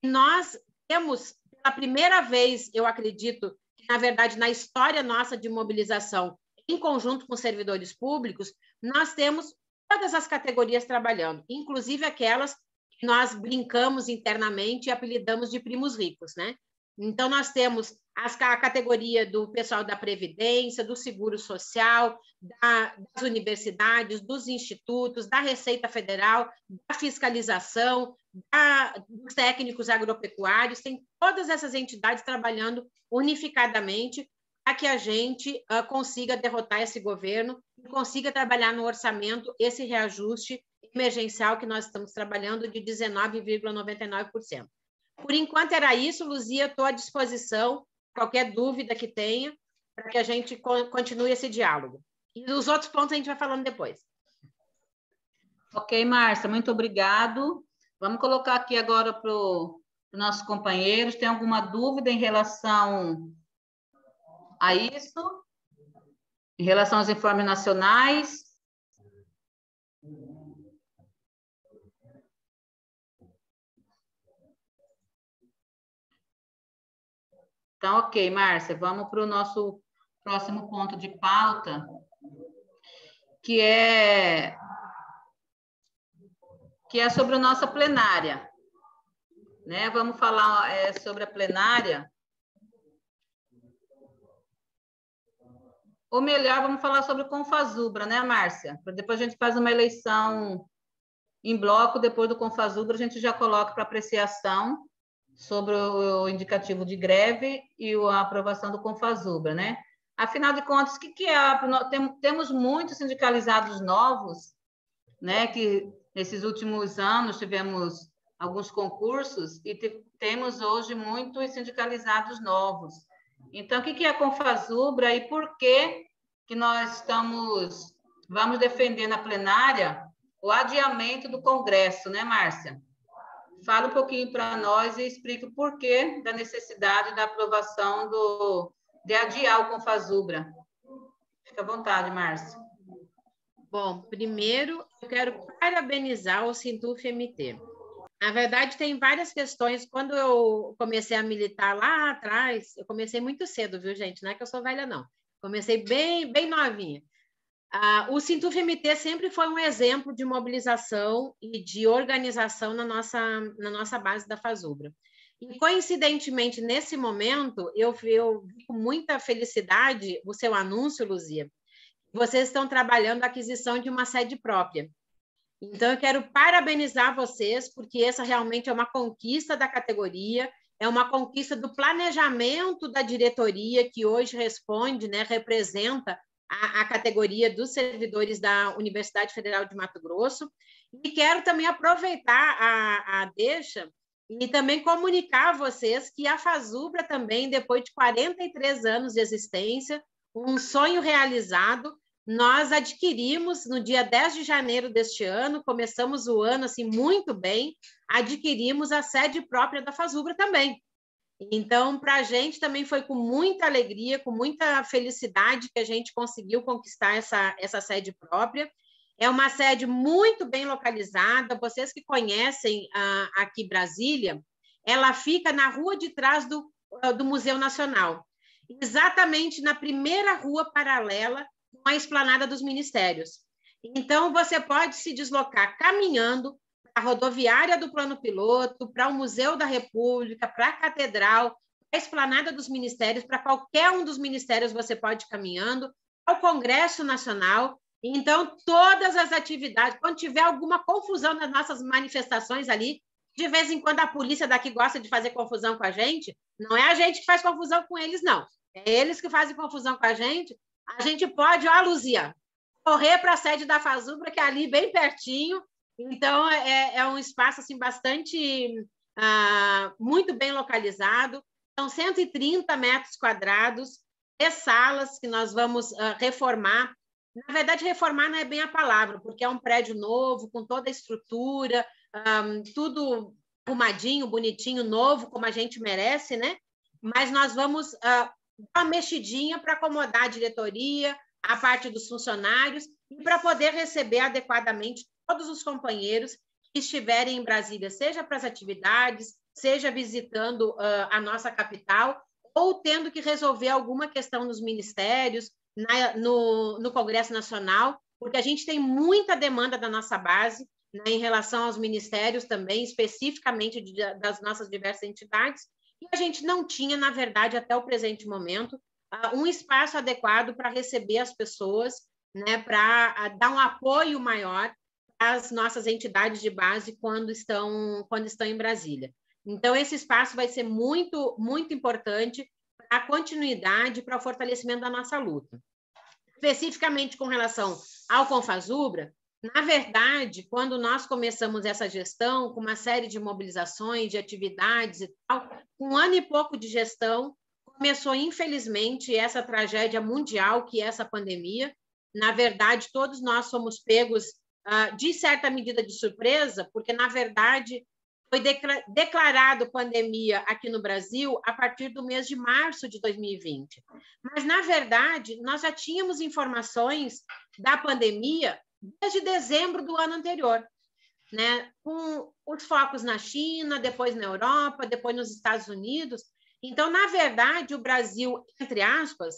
que nós temos, pela primeira vez, eu acredito, que, na verdade, na história nossa de mobilização, em conjunto com servidores públicos, nós temos todas as categorias trabalhando, inclusive aquelas que nós brincamos internamente e apelidamos de primos ricos, né? Então, nós temos a categoria do pessoal da Previdência, do Seguro Social, das universidades, dos institutos, da Receita Federal, da fiscalização, dos técnicos agropecuários, tem todas essas entidades trabalhando unificadamente para que a gente consiga derrotar esse governo e consiga trabalhar no orçamento esse reajuste emergencial que nós estamos trabalhando de 19,99%. Por enquanto era isso, Luzia, estou à disposição, qualquer dúvida que tenha, para que a gente continue esse diálogo. E os outros pontos a gente vai falando depois. Ok, Márcia, muito obrigado. Vamos colocar aqui agora para os nossos companheiros. Tem alguma dúvida em relação a isso? Em relação aos informes nacionais? Então, ok, Márcia, vamos para o nosso próximo ponto de pauta, que é sobre a nossa plenária, né? Vamos falar sobre a plenária. Ou melhor, vamos falar sobre o Confasubra, né, Márcia? Depois a gente faz uma eleição em bloco, depois do Confasubra a gente já coloca para apreciação sobre o indicativo de greve e a aprovação do Confasubra, né? Afinal de contas, o que é? Temos muitos sindicalizados novos, né? Que nesses últimos anos tivemos alguns concursos e temos hoje muitos sindicalizados novos. Então, o que é a Confasubra e por que nós vamos defender na plenária o adiamento do Congresso, né, Márcia? Fala um pouquinho para nós e explica o porquê da necessidade da aprovação de adiar o Confasubra. Fica à vontade, Márcia. Bom, primeiro eu quero parabenizar o Sintuf-MT. Na verdade, tem várias questões. Quando eu comecei a militar lá atrás, eu comecei muito cedo, viu, gente? Não é que eu sou velha, não. Comecei bem, bem novinha. O Sintuf-MT sempre foi um exemplo de mobilização e de organização na nossa base da FASUBRA. E, coincidentemente, nesse momento, eu vi com muita felicidade o seu anúncio, Luzia. Vocês estão trabalhando a aquisição de uma sede própria. Então, eu quero parabenizar vocês, porque essa realmente é uma conquista da categoria, é uma conquista do planejamento da diretoria, que hoje responde, né, representa a categoria dos servidores da Universidade Federal de Mato Grosso. E quero também aproveitar a deixa e também comunicar a vocês que a FASUBRA também, depois de 43 anos de existência, um sonho realizado, nós adquirimos no dia 10 de janeiro deste ano, começamos o ano assim muito bem, adquirimos a sede própria da FASUBRA também. Então, para a gente também foi com muita alegria, com muita felicidade que a gente conseguiu conquistar essa sede própria. É uma sede muito bem localizada. Vocês que conhecem aqui Brasília, ela fica na rua de trás do Museu Nacional, exatamente na primeira rua paralela com a Esplanada dos Ministérios. Então, você pode se deslocar caminhando para a rodoviária do Plano Piloto, para o Museu da República, para a Catedral, para a Esplanada dos Ministérios, para qualquer um dos ministérios você pode ir caminhando, ao Congresso Nacional. Então, todas as atividades, quando tiver alguma confusão nas nossas manifestações ali, de vez em quando a polícia daqui gosta de fazer confusão com a gente, não é a gente que faz confusão com eles, não. É eles que fazem confusão com a gente pode, ó, Luzia, correr para a sede da Fazubra, que é ali bem pertinho. Então, é um espaço assim, bastante, muito bem localizado. São 130 metros quadrados, 3 salas que nós vamos reformar. Na verdade, reformar não é bem a palavra, porque é um prédio novo, com toda a estrutura, tudo arrumadinho, bonitinho, novo, como a gente merece, né? Mas nós vamos dar uma mexidinha para acomodar a diretoria, a parte dos funcionários, e para poder receber adequadamente todos os companheiros que estiverem em Brasília, seja para as atividades, seja visitando a nossa capital, ou tendo que resolver alguma questão nos ministérios, no Congresso Nacional, porque a gente tem muita demanda da nossa base, né, em relação aos ministérios também, especificamente das nossas diversas entidades, e a gente não tinha, na verdade, até o presente momento, um espaço adequado para receber as pessoas, né, para dar um apoio maior às nossas entidades de base quando estão em Brasília. Então, esse espaço vai ser muito, muito importante para a continuidade, para o fortalecimento da nossa luta. Especificamente com relação ao Confasubra, na verdade, quando nós começamos essa gestão, com uma série de mobilizações, de atividades e tal, com 1 ano e pouco de gestão, começou, infelizmente, essa tragédia mundial que é essa pandemia. Na verdade, todos nós fomos pegos, de certa medida, de surpresa, porque, na verdade, foi declarado pandemia aqui no Brasil a partir do mês de março de 2020. Mas, na verdade, nós já tínhamos informações da pandemia desde dezembro do ano anterior, né? Com os focos na China, depois na Europa, depois nos Estados Unidos. Então, na verdade, o Brasil, entre aspas,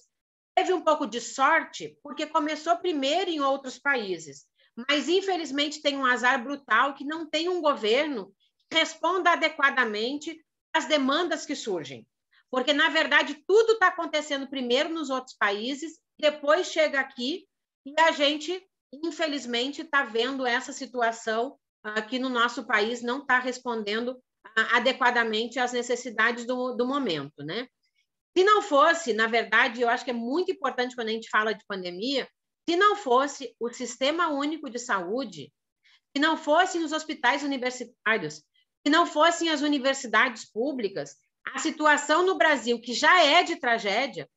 teve um pouco de sorte, porque começou primeiro em outros países, mas, infelizmente, tem um azar brutal que não tem um governo que responda adequadamente às demandas que surgem. Porque, na verdade, tudo está acontecendo primeiro nos outros países, depois chega aqui e a gente, infelizmente, está vendo essa situação que no nosso país não está respondendo adequadamente às necessidades do momento, né? Se não fosse, na verdade, eu acho que é muito importante quando a gente fala de pandemia, se não fosse o Sistema Único de Saúde, se não fossem os hospitais universitários, se não fossem as universidades públicas, a situação no Brasil, que já é de tragédia,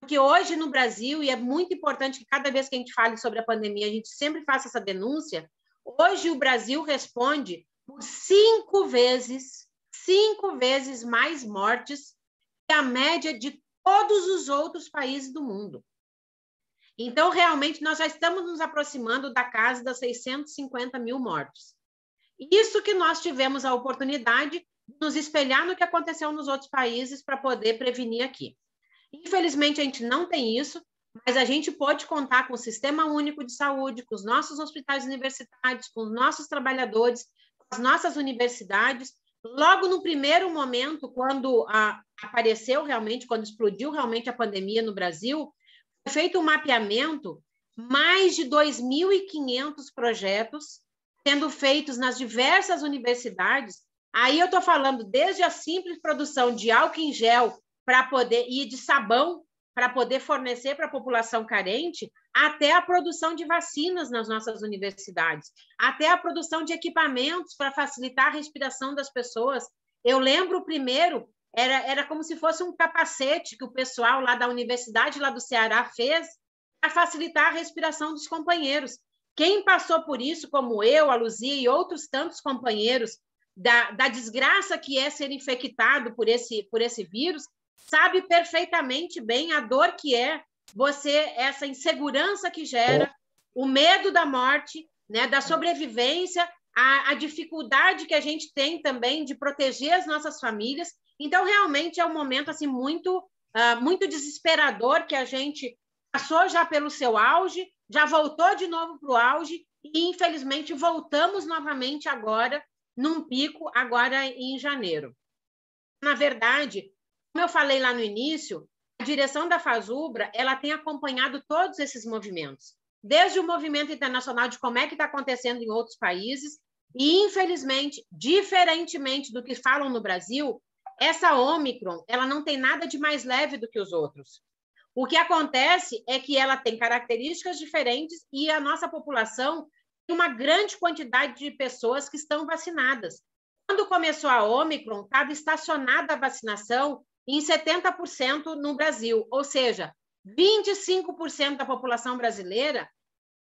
porque hoje no Brasil, e é muito importante que cada vez que a gente fale sobre a pandemia, a gente sempre faça essa denúncia, hoje o Brasil responde por 5 vezes mais mortes que a média de todos os outros países do mundo. Então, realmente, nós já estamos nos aproximando da casa das 650 mil mortes. Isso que nós tivemos a oportunidade de nos espelhar no que aconteceu nos outros países para poder prevenir aqui. Infelizmente, a gente não tem isso, mas a gente pode contar com o Sistema Único de Saúde, com os nossos hospitais universitários, com os nossos trabalhadores, com as nossas universidades. Logo no primeiro momento, quando apareceu realmente, quando explodiu realmente a pandemia no Brasil, foi feito um mapeamento, mais de 2.500 projetos sendo feitos nas diversas universidades. Aí eu estou falando desde a simples produção de álcool em gel e de sabão para poder fornecer para a população carente, até a produção de vacinas nas nossas universidades, até a produção de equipamentos para facilitar a respiração das pessoas. Eu lembro o primeiro, era como se fosse um capacete que o pessoal lá da universidade, lá do Ceará, fez para facilitar a respiração dos companheiros. Quem passou por isso, como eu, a Luzia e outros tantos companheiros, da desgraça que é ser infectado por esse vírus, sabe perfeitamente bem a dor que é essa insegurança que gera o medo da morte, né, da sobrevivência, a dificuldade que a gente tem também de proteger as nossas famílias. Então, realmente, é um momento assim, muito desesperador, que a gente passou já pelo seu auge, já voltou de novo para o auge e, infelizmente, voltamos novamente agora, num pico, agora em janeiro. Na verdade, como eu falei lá no início, a direção da FASUBRA ela tem acompanhado todos esses movimentos, desde o movimento internacional de como é que está acontecendo em outros países, e, infelizmente, diferentemente do que falam no Brasil, essa Ômicron ela não tem nada de mais leve do que os outros. O que acontece é que ela tem características diferentes e a nossa população tem uma grande quantidade de pessoas que estão vacinadas. Quando começou a Ômicron, estava estacionada a vacinação em 70% no Brasil, ou seja, 25% da população brasileira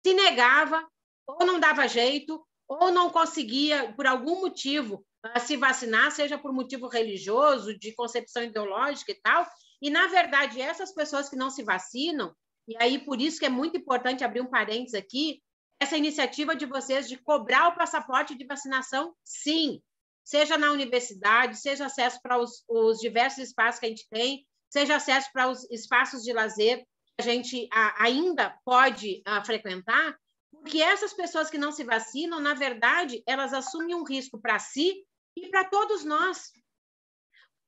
se negava, ou não dava jeito, ou não conseguia, por algum motivo, se vacinar, seja por motivo religioso, de concepção ideológica e tal. E, na verdade, essas pessoas que não se vacinam, e aí por isso que é muito importante abrir um parênteses aqui, essa iniciativa de vocês de cobrar o passaporte de vacinação, sim, seja na universidade, seja acesso para os diversos espaços que a gente tem, seja acesso para os espaços de lazer que a gente ainda pode frequentar, porque essas pessoas que não se vacinam, na verdade, elas assumem um risco para si e para todos nós.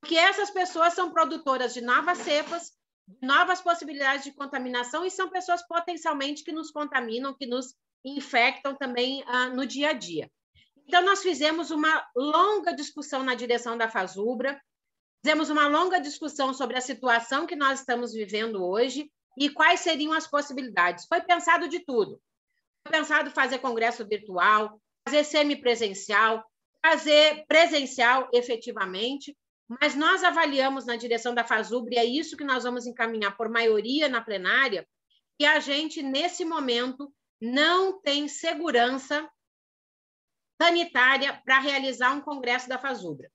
Porque essas pessoas são produtoras de novas cepas, de novas possibilidades de contaminação, e são pessoas potencialmente que nos contaminam, que nos infectam também no dia a dia. Então, nós fizemos uma longa discussão na direção da FASUBRA, fizemos uma longa discussão sobre a situação que nós estamos vivendo hoje e quais seriam as possibilidades. Foi pensado de tudo. Foi pensado fazer congresso virtual, fazer semipresencial, fazer presencial efetivamente, mas nós avaliamos na direção da FASUBRA, e é isso que nós vamos encaminhar por maioria na plenária, que a gente, nesse momento, não tem segurança sanitária para realizar um congresso da FASUBRA.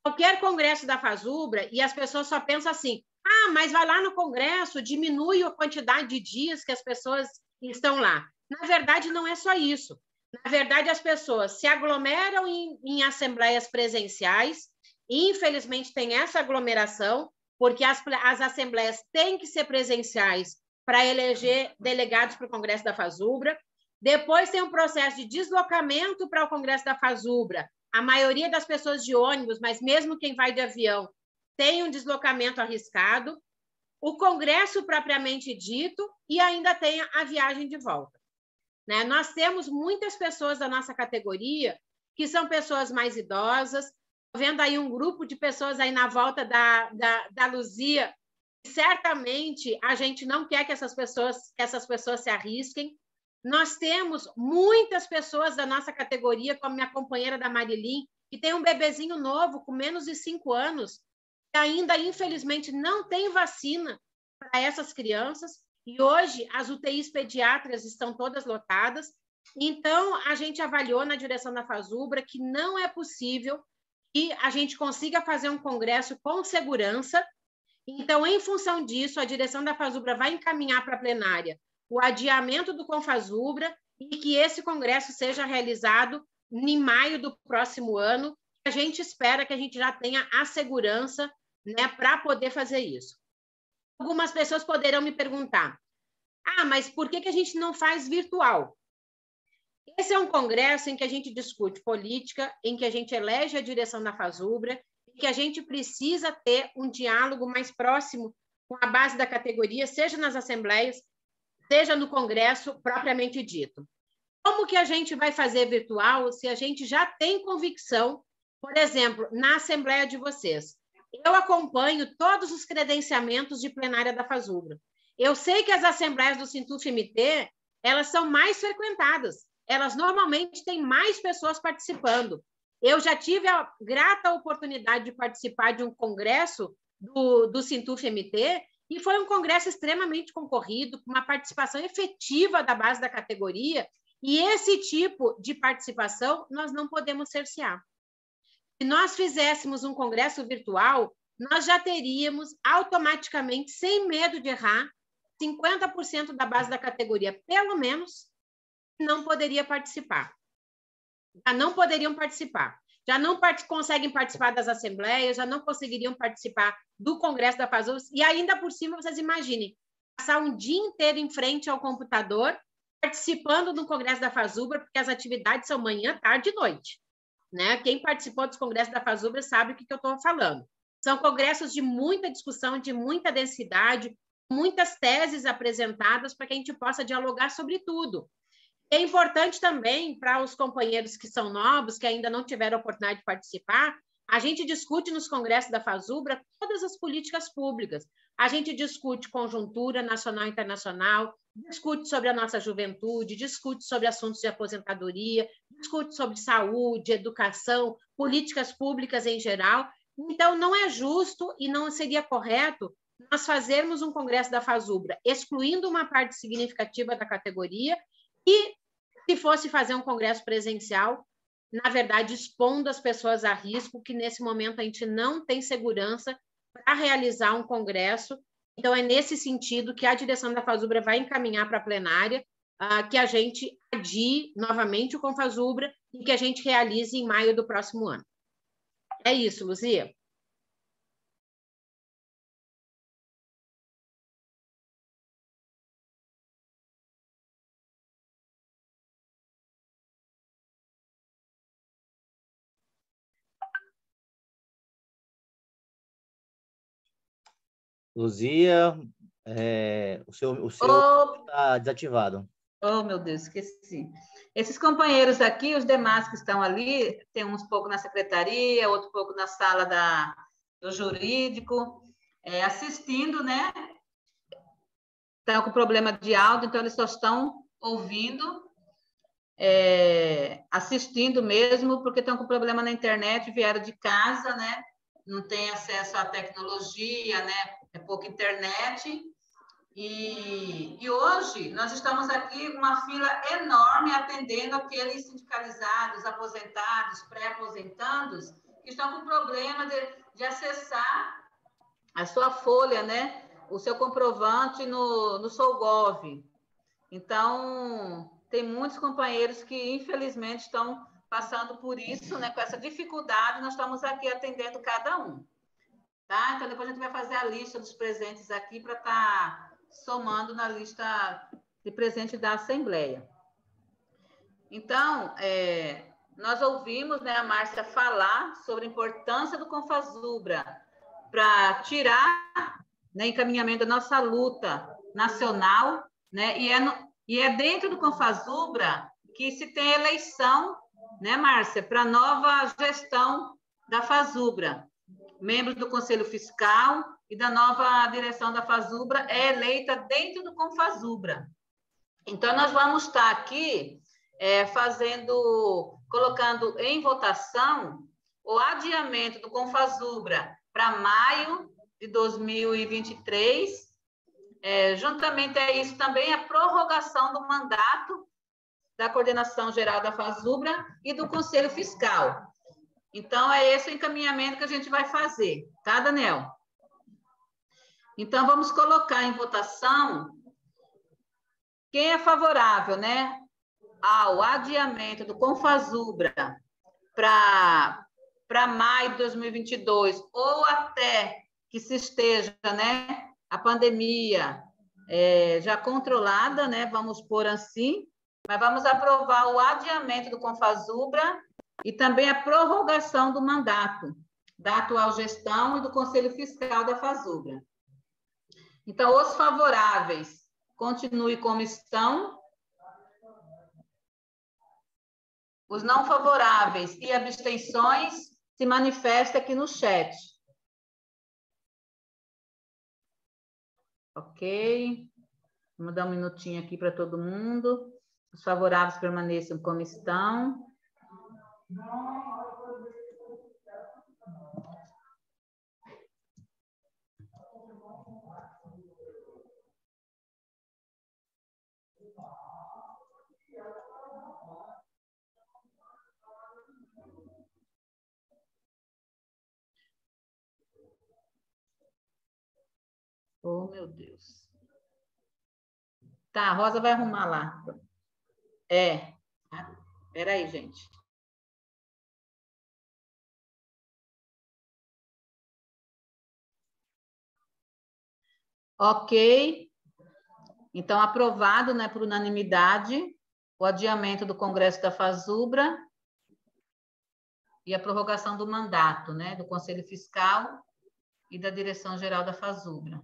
Qualquer congresso da FASUBRA, e as pessoas só pensam assim, mas vai lá no congresso, diminui a quantidade de dias que as pessoas estão lá. Na verdade, não é só isso. Na verdade, as pessoas se aglomeram em assembleias presenciais, e, infelizmente, tem essa aglomeração, porque as assembleias têm que ser presenciais para eleger delegados para o Congresso da FASUBRA. Depois tem um processo de deslocamento para o Congresso da FASUBRA. A maioria das pessoas de ônibus, mas mesmo quem vai de avião, tem um deslocamento arriscado. O Congresso propriamente dito e ainda tem a viagem de volta. Né? Nós temos muitas pessoas da nossa categoria que são pessoas mais idosas, vendo aí um grupo de pessoas aí na volta da Luzia, certamente a gente não quer que essas pessoas se arrisquem. Nós temos muitas pessoas da nossa categoria, como minha companheira da Marilyn, que tem um bebezinho novo, com menos de 5 anos, que ainda, infelizmente, não tem vacina para essas crianças, e hoje as UTIs pediátricas estão todas lotadas. Então, a gente avaliou na direção da FASUBRA que não é possível que a gente consiga fazer um congresso com segurança. Então, em função disso, a direção da FASUBRA vai encaminhar para a plenária o adiamento do ConFASUBRA e que esse congresso seja realizado em maio do próximo ano. A gente espera que a gente já tenha a segurança, né, para poder fazer isso. Algumas pessoas poderão me perguntar, mas por que a gente não faz virtual? Esse é um congresso em que a gente discute política, em que a gente elege a direção da FASUBRA, em que a gente precisa ter um diálogo mais próximo com a base da categoria, seja nas assembleias, seja no congresso propriamente dito. Como que a gente vai fazer virtual se a gente já tem convicção, por exemplo, na assembleia de vocês? Eu acompanho todos os credenciamentos de plenária da FASUBRA. Eu sei que as assembleias do Sintuf-MT, elas são mais frequentadas. Elas normalmente têm mais pessoas participando. Eu já tive a grata oportunidade de participar de um congresso do Sintuf-MT, e foi um congresso extremamente concorrido, com uma participação efetiva da base da categoria, e esse tipo de participação nós não podemos cercear. Se nós fizéssemos um congresso virtual, nós já teríamos automaticamente, sem medo de errar, 50% da base da categoria, pelo menos, não poderia participar. Já não poderiam participar. Já não conseguem participar das assembleias, já não conseguiriam participar do Congresso da FASUBRA, e ainda por cima, vocês imaginem, passar um dia inteiro em frente ao computador, participando do Congresso da FASUBRA, porque as atividades são manhã, tarde e noite. Né? Quem participou dos congressos da FASUBRA sabe o que eu estou falando. São congressos de muita discussão, de muita densidade, muitas teses apresentadas para que a gente possa dialogar sobre tudo. É importante também para os companheiros que são novos, que ainda não tiveram a oportunidade de participar, a gente discute nos congressos da FASUBRA todas as políticas públicas. A gente discute conjuntura nacional e internacional, discute sobre a nossa juventude, discute sobre assuntos de aposentadoria, discute sobre saúde, educação, políticas públicas em geral. Então, não é justo e não seria correto nós fazermos um congresso da FASUBRA excluindo uma parte significativa da categoria e, se fosse fazer um congresso presencial, na verdade, expondo as pessoas a risco, que nesse momento a gente não tem segurança para realizar um congresso. Então, é nesse sentido que a direção da FASUBRA vai encaminhar para a plenária que a gente adie novamente o Confasubra e que a gente realize em maio do próximo ano. É isso, Luzia. Luzia, o seu está desativado. Oh, meu Deus, esqueci. Esses companheiros aqui, os demais que estão ali, tem uns pouco na secretaria, outro pouco na sala do jurídico, assistindo, né? Estão com problema de áudio, então eles só estão ouvindo, assistindo mesmo, porque estão com problema na internet, vieram de casa, né? Não tem acesso à tecnologia, né? É pouca internet. E hoje nós estamos aqui com uma fila enorme atendendo aqueles sindicalizados, aposentados, pré-aposentados, que estão com problema de acessar a sua folha, né? O seu comprovante no Solgov. Então, tem muitos companheiros que, infelizmente, estão passando por isso, né? Com essa dificuldade, nós estamos aqui atendendo cada um. Tá? Então, depois a gente vai fazer a lista dos presentes aqui para estar somando na lista de presente da Assembleia. Então, nós ouvimos, né, a Márcia falar sobre a importância do Confasubra para tirar, né, encaminhamento da nossa luta nacional, né, e é dentro do Confasubra que se tem eleição, né, Márcia, para a nova gestão da FASUBRA. Membros do Conselho Fiscal e da nova direção da FASUBRA é eleita dentro do Confasubra. Então, nós vamos estar aqui colocando em votação o adiamento do Confasubra para maio de 2023, juntamente a isso também a prorrogação do mandato da Coordenação Geral da FASUBRA e do Conselho Fiscal. Então, é esse o encaminhamento que a gente vai fazer, tá, Daniel? Então, vamos colocar em votação quem é favorável, né, ao adiamento do Confasubra para maio de 2022, ou até que se esteja, né, a pandemia já controlada, né, vamos pôr assim, mas vamos aprovar o adiamento do Confasubra e também a prorrogação do mandato da atual gestão e do Conselho Fiscal da FASUBRA. Então, os favoráveis, continue como estão. Os não favoráveis e abstenções se manifestam aqui no chat. Ok. Vamos dar um minutinho aqui para todo mundo. Os favoráveis permaneçam como estão. Oh, meu Deus. Tá, a Rosa vai arrumar lá. Espera aí, gente. Ok. Então, aprovado, né, por unanimidade, o adiamento do Congresso da FASUBRA e a prorrogação do mandato, né, do Conselho Fiscal e da Direção-Geral da FASUBRA.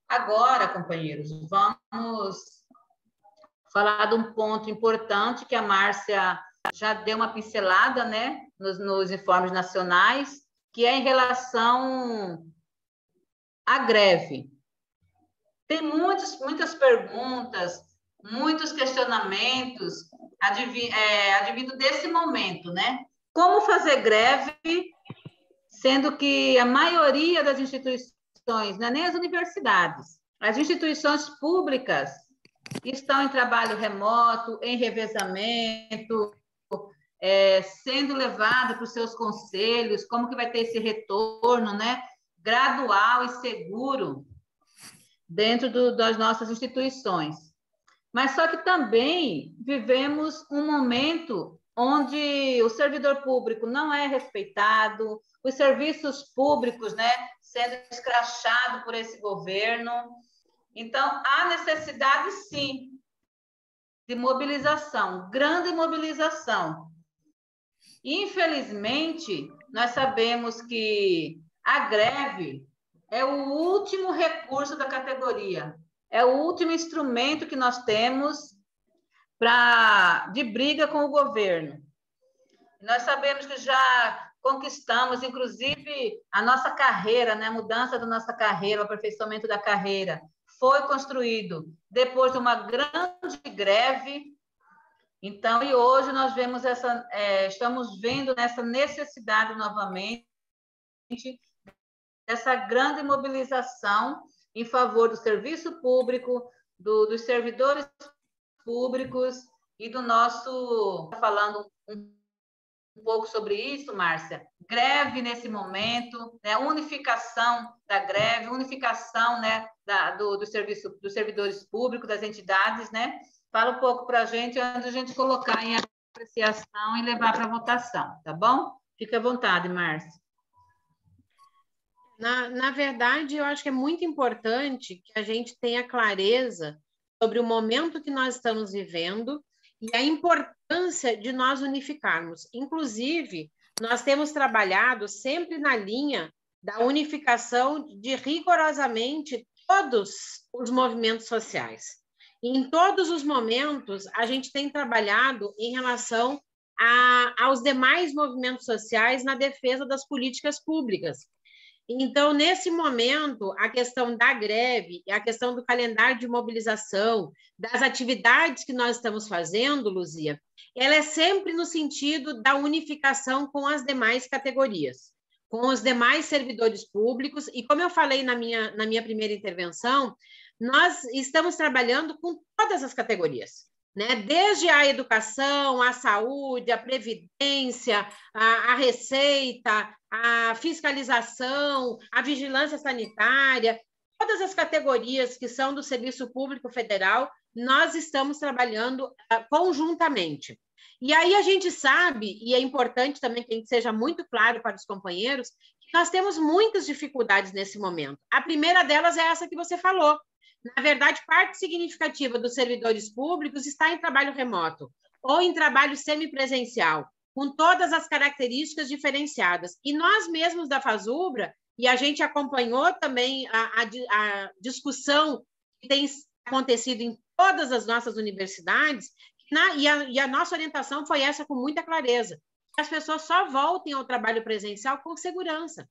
Agora, companheiros, vamos falar de um ponto importante que a Márcia já deu uma pincelada, né, nos informes nacionais, que é em relação à greve. Tem muitas perguntas, muitos questionamentos advindo desse momento, né? Como fazer greve, sendo que a maioria das instituições, não é nem as universidades, as instituições públicas estão em trabalho remoto, em revezamento, sendo levado para os seus conselhos, como que vai ter esse retorno, né? Gradual e seguro dentro das nossas instituições. Mas só que também vivemos um momento onde o servidor público não é respeitado, os serviços públicos, né, sendo escrachados por esse governo. Então, há necessidade, sim, de mobilização, grande mobilização. Infelizmente, nós sabemos que a greve é o último recurso da categoria, é o último instrumento que nós temos de briga com o governo. Nós sabemos que já conquistamos, inclusive, a nossa carreira, né? A mudança da nossa carreira, o aperfeiçoamento da carreira, foi construído depois de uma grande greve. Então, e hoje nós vemos estamos vendo essa necessidade novamente dessa grande mobilização em favor do serviço público, dos servidores públicos e do nosso... Falando um pouco sobre isso, Márcia, greve nesse momento, né, unificação da greve, unificação, né, dos servidores públicos, das entidades, né? Fala um pouco para a gente antes de a gente colocar em apreciação e levar para votação, tá bom? Fique à vontade, Márcia. Na verdade, eu acho que é muito importante que a gente tenha clareza sobre o momento que nós estamos vivendo e a importância de nós unificarmos. Inclusive, nós temos trabalhado sempre na linha da unificação de rigorosamente todos os movimentos sociais. E em todos os momentos, a gente tem trabalhado em relação aos demais movimentos sociais na defesa das políticas públicas. Então, nesse momento, a questão da greve, a questão do calendário de mobilização, das atividades que nós estamos fazendo, Luzia, ela é sempre no sentido da unificação com as demais categorias, com os demais servidores públicos, e como eu falei na minha primeira intervenção, nós estamos trabalhando com todas as categorias, né? Desde a educação, a saúde, a previdência, a receita, a fiscalização, a vigilância sanitária, todas as categorias que são do Serviço Público Federal, nós estamos trabalhando conjuntamente. E aí a gente sabe, e é importante também que a gente seja muito claro para os companheiros, que nós temos muitas dificuldades nesse momento. A primeira delas é essa que você falou. Na verdade, parte significativa dos servidores públicos está em trabalho remoto ou em trabalho semipresencial, com todas as características diferenciadas. E nós mesmos da FASUBRA, e a gente acompanhou também a discussão que tem acontecido em todas as nossas universidades, e a nossa orientação foi essa com muita clareza, que as pessoas só voltem ao trabalho presencial com segurança,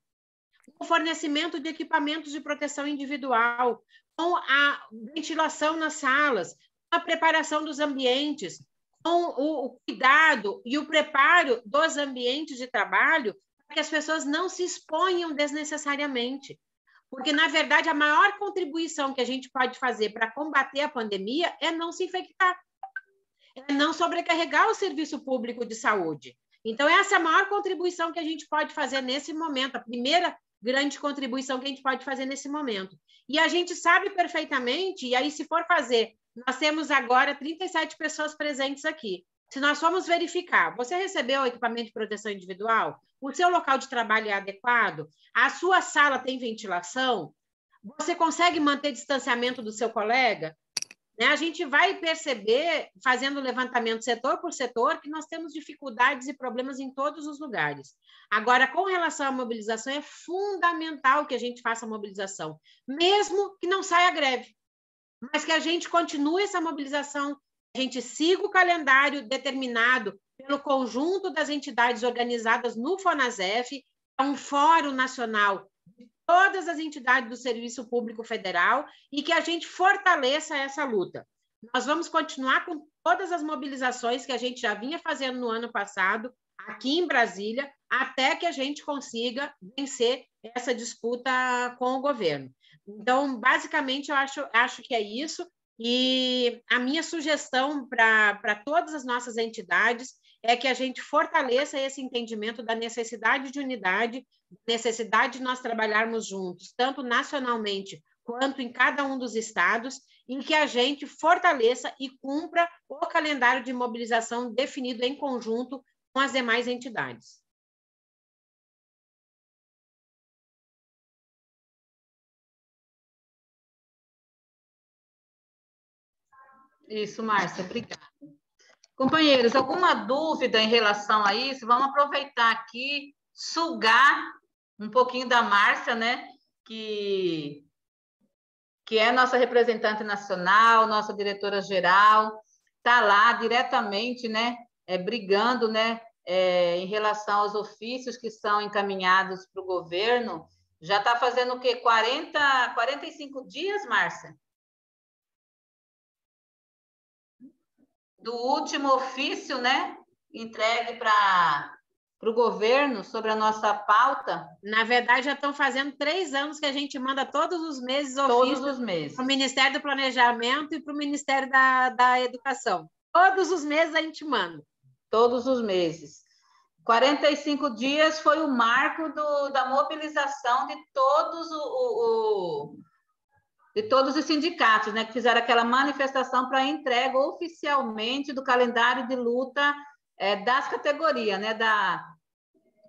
com o fornecimento de equipamentos de proteção individual, com a ventilação nas salas, com a preparação dos ambientes, com o cuidado e o preparo dos ambientes de trabalho para que as pessoas não se exponham desnecessariamente. Porque, na verdade, a maior contribuição que a gente pode fazer para combater a pandemia é não se infectar, é não sobrecarregar o serviço público de saúde. Então, essa é a maior contribuição que a gente pode fazer nesse momento, a primeira grande contribuição que a gente pode fazer nesse momento. E a gente sabe perfeitamente, e aí se for fazer, nós temos agora 37 pessoas presentes aqui. Se nós formos verificar, você recebeu o equipamento de proteção individual? O seu local de trabalho é adequado? A sua sala tem ventilação? Você consegue manter distanciamento do seu colega? Né? A gente vai perceber, fazendo levantamento setor por setor, que nós temos dificuldades e problemas em todos os lugares. Agora, com relação à mobilização, é fundamental que a gente faça a mobilização, mesmo que não saia greve, mas que a gente continue essa mobilização, a gente siga o calendário determinado pelo conjunto das entidades organizadas no FONASEF, é um fórum nacional de todas as entidades do Serviço Público Federal, e que a gente fortaleça essa luta. Nós vamos continuar com todas as mobilizações que a gente já vinha fazendo no ano passado, aqui em Brasília, até que a gente consiga vencer essa disputa com o governo. Então, basicamente, eu acho que é isso. E a minha sugestão para todas as nossas entidades é que a gente fortaleça esse entendimento da necessidade de unidade, necessidade de nós trabalharmos juntos, tanto nacionalmente quanto em cada um dos estados, em que a gente fortaleça e cumpra o calendário de mobilização definido em conjunto com as demais entidades. Isso, Márcia, obrigada. Companheiros, alguma dúvida em relação a isso? Vamos aproveitar aqui, sugar um pouquinho da Márcia, né? Que é nossa representante nacional, nossa diretora-geral, está lá diretamente, né? Brigando, né? Em relação aos ofícios que são encaminhados para o governo. Já está fazendo o quê? 45 dias, Márcia? Do último ofício, né, entregue para o governo sobre a nossa pauta. Na verdade, já estão fazendo 3 anos que a gente manda todos os meses ofícios para o Ministério do Planejamento e para o Ministério da Educação. Todos os meses a gente manda. Todos os meses. 45 dias foi o marco da mobilização de todos os sindicatos, né, que fizeram aquela manifestação para a entrega oficialmente do calendário de luta das categorias, né,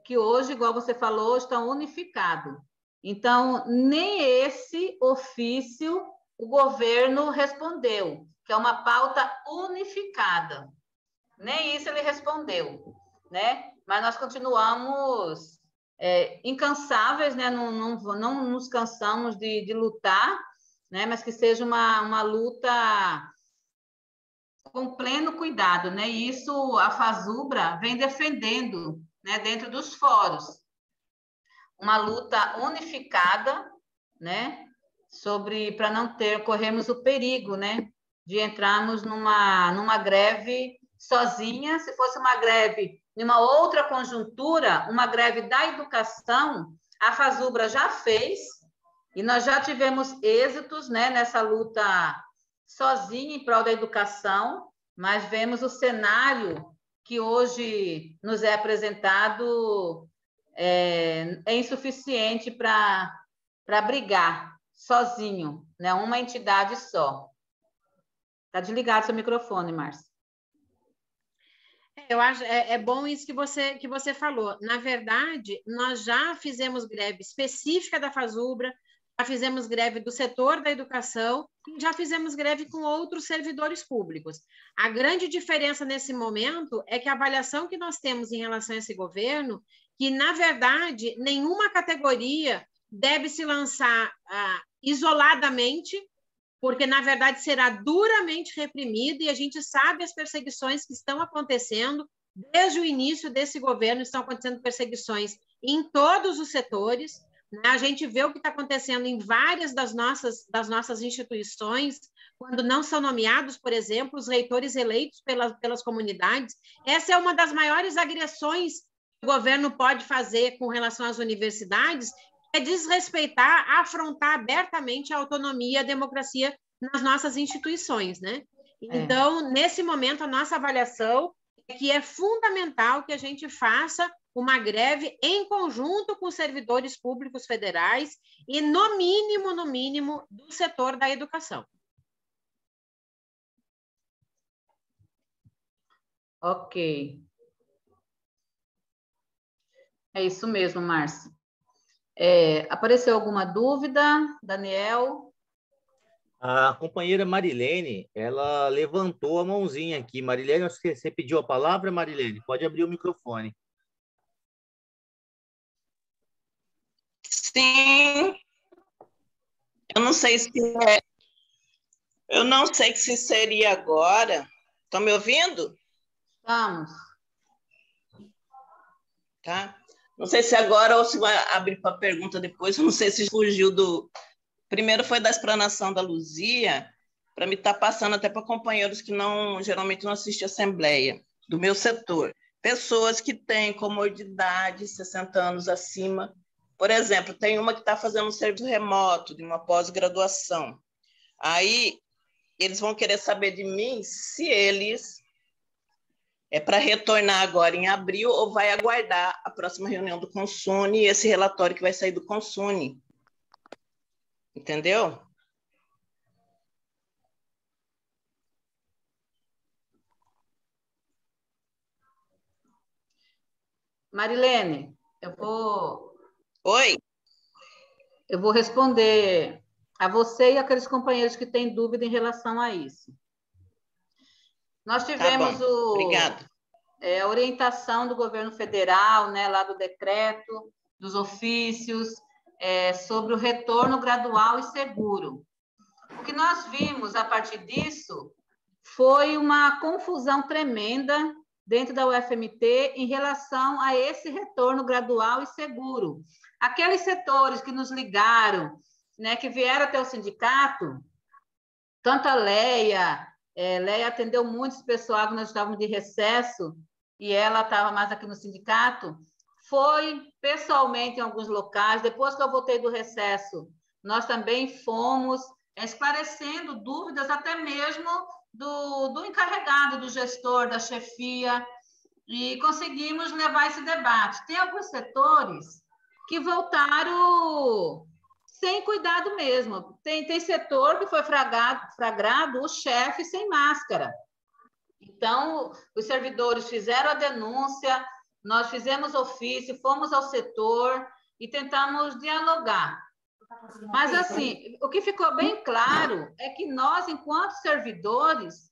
que hoje, igual você falou, estão unificados. Então, nem esse ofício o governo respondeu, que é uma pauta unificada. Nem isso ele respondeu, né? Mas nós continuamos incansáveis, né? Não nos cansamos de lutar, né? Mas que seja uma luta com pleno cuidado, né? E isso a FASUBRA vem defendendo, né? Dentro dos fóruns. Uma luta unificada, né? Para não corrermos o perigo, né? De entrarmos numa greve sozinha. Se fosse uma greve em uma outra conjuntura, uma greve da educação, a FASUBRA já fez, e nós já tivemos êxitos, né, nessa luta sozinha em prol da educação, mas vemos o cenário que hoje nos é apresentado é insuficiente para brigar sozinho, né, uma entidade só. Está desligado seu microfone, Márcia. Eu acho bom isso que você falou. Na verdade, nós já fizemos greve específica da FASUBRA, já fizemos greve do setor da educação e já fizemos greve com outros servidores públicos. A grande diferença nesse momento é que a avaliação que nós temos em relação a esse governo, que, na verdade, nenhuma categoria deve se lançar isoladamente, porque, na verdade, será duramente reprimida, e a gente sabe as perseguições que estão acontecendo desde o início desse governo, estão acontecendo perseguições em todos os setores, né? A gente vê o que está acontecendo em várias das nossas instituições, quando não são nomeados, por exemplo, os reitores eleitos pelas comunidades. Essa é uma das maiores agressões que o governo pode fazer com relação às universidades, é desrespeitar, afrontar abertamente a autonomia e a democracia nas nossas instituições, né? Então, nesse momento, a nossa avaliação que é fundamental que a gente faça uma greve em conjunto com os servidores públicos federais e, no mínimo, do setor da educação. Ok. É isso mesmo, Márcia. Apareceu alguma dúvida, Daniel? A companheira Marilene, ela levantou a mãozinha aqui. Marilene, acho que você pediu a palavra, Marilene? Pode abrir o microfone. Sim, eu não sei se seria agora. Estão me ouvindo? Vamos. Tá? Não sei se agora ou se vai abrir para pergunta depois. Eu não sei se fugiu do. Primeiro foi da explanação da Luzia, para me estar passando até para companheiros que geralmente não assistem a assembleia do meu setor. Pessoas que têm comorbidade, 60 anos acima. Por exemplo, tem uma que está fazendo um serviço remoto de uma pós-graduação. Aí eles vão querer saber de mim se eles para retornar agora em abril ou vai aguardar a próxima reunião do Consune e esse relatório que vai sair do Consune. Entendeu? Marilene, Oi? Eu vou responder a você e aqueles companheiros que têm dúvida em relação a isso. Nós tivemos a orientação do governo federal, né, lá do decreto, dos ofícios, sobre o retorno gradual e seguro. O que nós vimos a partir disso foi uma confusão tremenda dentro da UFMT em relação a esse retorno gradual e seguro. Aqueles setores que nos ligaram, né, que vieram até o sindicato, tanto a Leia atendeu muitos pessoal que nós estávamos de recesso, e ela estava mais aqui no sindicato, foi pessoalmente em alguns locais. Depois que eu voltei do recesso, nós também fomos esclarecendo dúvidas até mesmo do encarregado, do gestor, da chefia, e conseguimos levar esse debate. Tem alguns setores que voltaram sem cuidado mesmo. Tem setor que foi flagrado o chefe sem máscara. Então, os servidores fizeram a denúncia, nós fizemos ofício, fomos ao setor e tentamos dialogar. Mas, assim, o que ficou bem claro é que nós, enquanto servidores,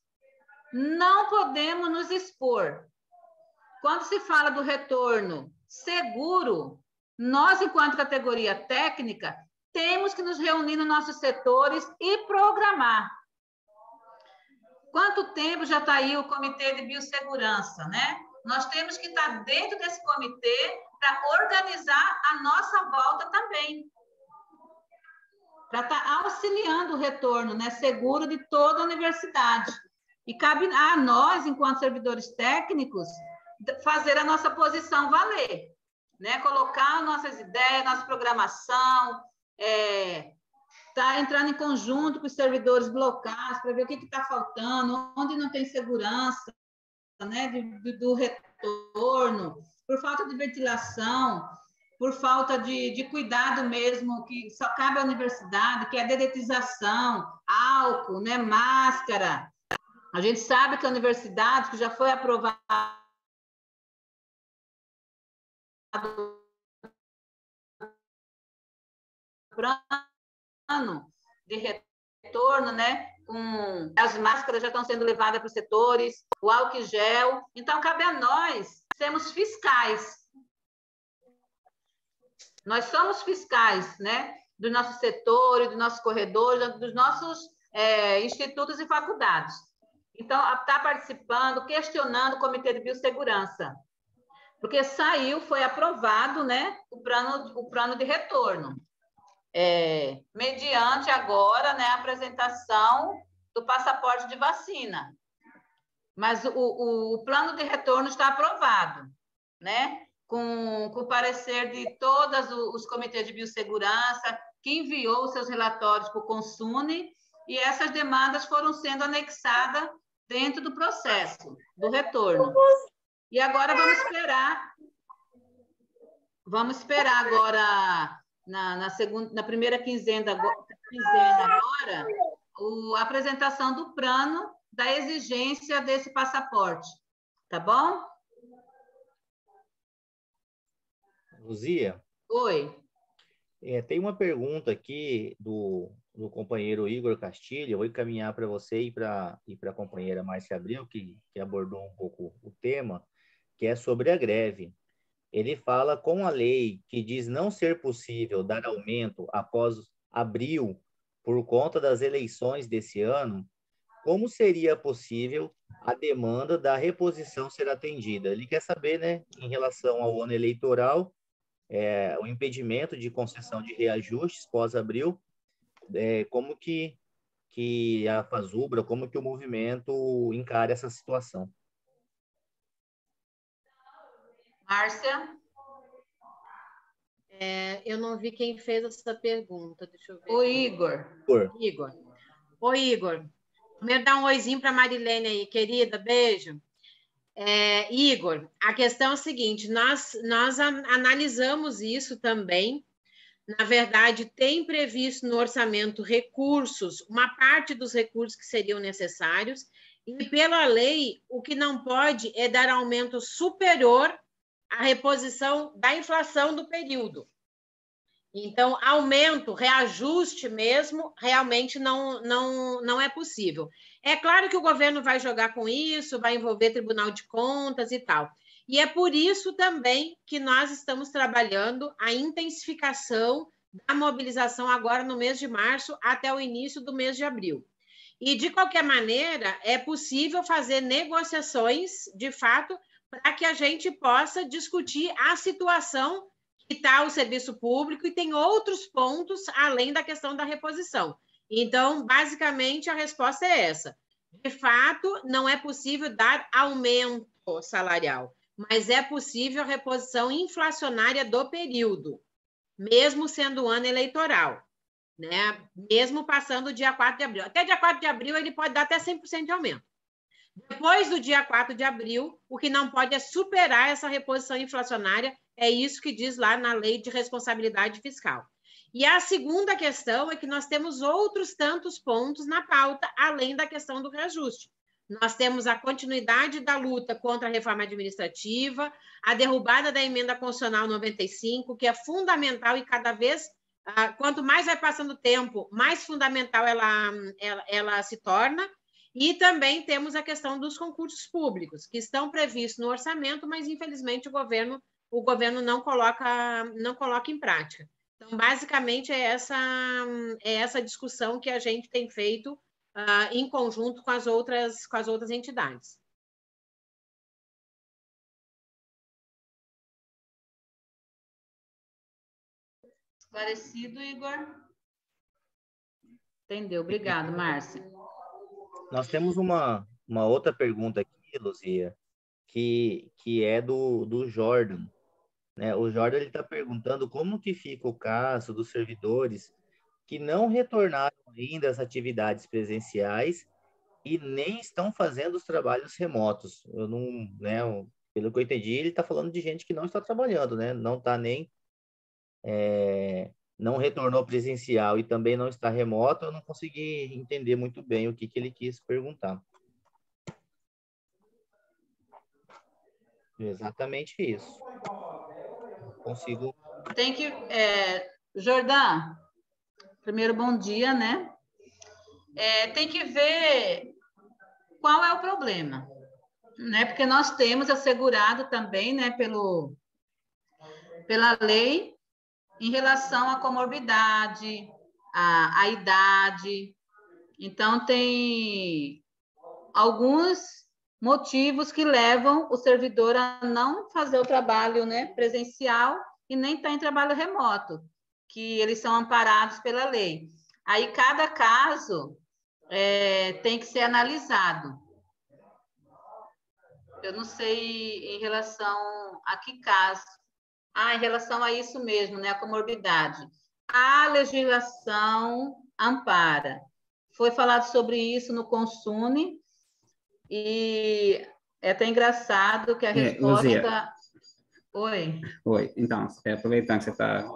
não podemos nos expor. Quando se fala do retorno seguro, nós, enquanto categoria técnica, temos que nos reunir nos nossos setores e programar. Quanto tempo já está aí o Comitê de Biossegurança, né? Nós temos que estar dentro desse comitê para organizar a nossa volta também, para estar auxiliando o retorno, né, seguro de toda a universidade. E cabe a nós, enquanto servidores técnicos, fazer a nossa posição valer, né? Colocar nossas ideias, nossa programação, entrando em conjunto com os servidores locais para ver o que está faltando, onde não tem segurança, né, do retorno, por falta de ventilação, por falta de cuidado mesmo, que só cabe à universidade, que é a dedetização, álcool, né, máscara. A gente sabe que a universidade, que já foi aprovada plano de retorno, né? As máscaras já estão sendo levadas para os setores, o álcool gel. Então, cabe a nós sermos fiscais. Nós somos fiscais, né? Do nosso setor, do nosso corredor, dos nossos institutos e faculdades. Então, está participando, questionando o Comitê de Biossegurança. Porque foi aprovado, né, o plano de retorno. Mediante agora, né, a apresentação do passaporte de vacina. Mas o plano de retorno está aprovado, né, com o parecer de todos os comitês de biossegurança, que enviou seus relatórios para o Consune, e essas demandas foram sendo anexadas dentro do processo do retorno. E agora vamos esperar agora na primeira quinzena agora a apresentação do plano da exigência desse passaporte, tá bom? Luzia? Oi. Tem uma pergunta aqui do companheiro Igor Castilho, eu vou encaminhar para você e para a companheira Márcia Abreu, que abordou um pouco o tema, que é sobre a greve. Ele fala, com a lei que diz não ser possível dar aumento após abril por conta das eleições desse ano, como seria possível a demanda da reposição ser atendida? Ele quer saber, né, em relação ao ano eleitoral, o impedimento de concessão de reajustes pós-abril, como que a Fazubra, como que o movimento encara essa situação? Márcia? Eu não vi quem fez essa pergunta, deixa eu ver. O Igor. Igor. Oi, Igor. Primeiro dá um oizinho para a Marilene aí, querida, beijo. Igor, a questão é a seguinte, nós analisamos isso também. Na verdade, tem previsto no orçamento recursos, uma parte dos recursos que seriam necessários, e pela lei, o que não pode é dar aumento superior à reposição da inflação do período. Então, aumento, reajuste mesmo, realmente não é possível. É claro que o governo vai jogar com isso, vai envolver Tribunal de Contas e tal. E é por isso também que nós estamos trabalhando a intensificação da mobilização agora no mês de março até o início do mês de abril. E, de qualquer maneira, é possível fazer negociações, de fato, para que a gente possa discutir a situação que está o serviço público e tem outros pontos além da questão da reposição. Então, basicamente, a resposta é essa. De fato, não é possível dar aumento salarial, mas é possível a reposição inflacionária do período, mesmo sendo ano eleitoral, né? Mesmo passando o dia 4 de abril. Até dia 4 de abril, ele pode dar até 100% de aumento. Depois do dia 4 de abril, o que não pode é superar essa reposição inflacionária. É isso que diz lá na Lei de Responsabilidade Fiscal. E a segunda questão é que nós temos outros tantos pontos na pauta, além da questão do reajuste. Nós temos a continuidade da luta contra a reforma administrativa, a derrubada da emenda constitucional 95, que é fundamental e cada vez, quanto mais vai passando o tempo, mais fundamental ela se torna. E também temos a questão dos concursos públicos, que estão previstos no orçamento, mas, infelizmente, o governo não coloca em prática. Então, basicamente, é essa discussão que a gente tem feito em conjunto com as outras entidades. Esclarecido, Igor? Entendeu. Obrigado, Márcia. Nós temos uma outra pergunta aqui, Luzia, que é do Jordan. Né? O Jordan está perguntando como que fica o caso dos servidores que não retornaram ainda às atividades presenciais e nem estão fazendo os trabalhos remotos. Eu não, né, pelo que eu entendi, ele está falando de gente que não está trabalhando, né? Não está nem não retornou presencial e também não está remoto. Eu não consegui entender muito bem o que ele quis perguntar. Exatamente isso. Consigo. Tem que... Jordan, primeiro, bom dia, né? Tem que ver qual é o problema, né? Porque nós temos assegurado também, né, pela lei, em relação à comorbidade, à idade. Então, tem alguns motivos que levam o servidor a não fazer o trabalho, né, presencial e nem estar em trabalho remoto, que eles são amparados pela lei. Aí, cada caso tem que ser analisado. Eu não sei em relação a que caso. Em relação a isso mesmo, né, a comorbidade. A legislação ampara. Foi falado sobre isso no Consune, E é até engraçado que a resposta... Luzia. Oi. Oi, então, aproveitando que você está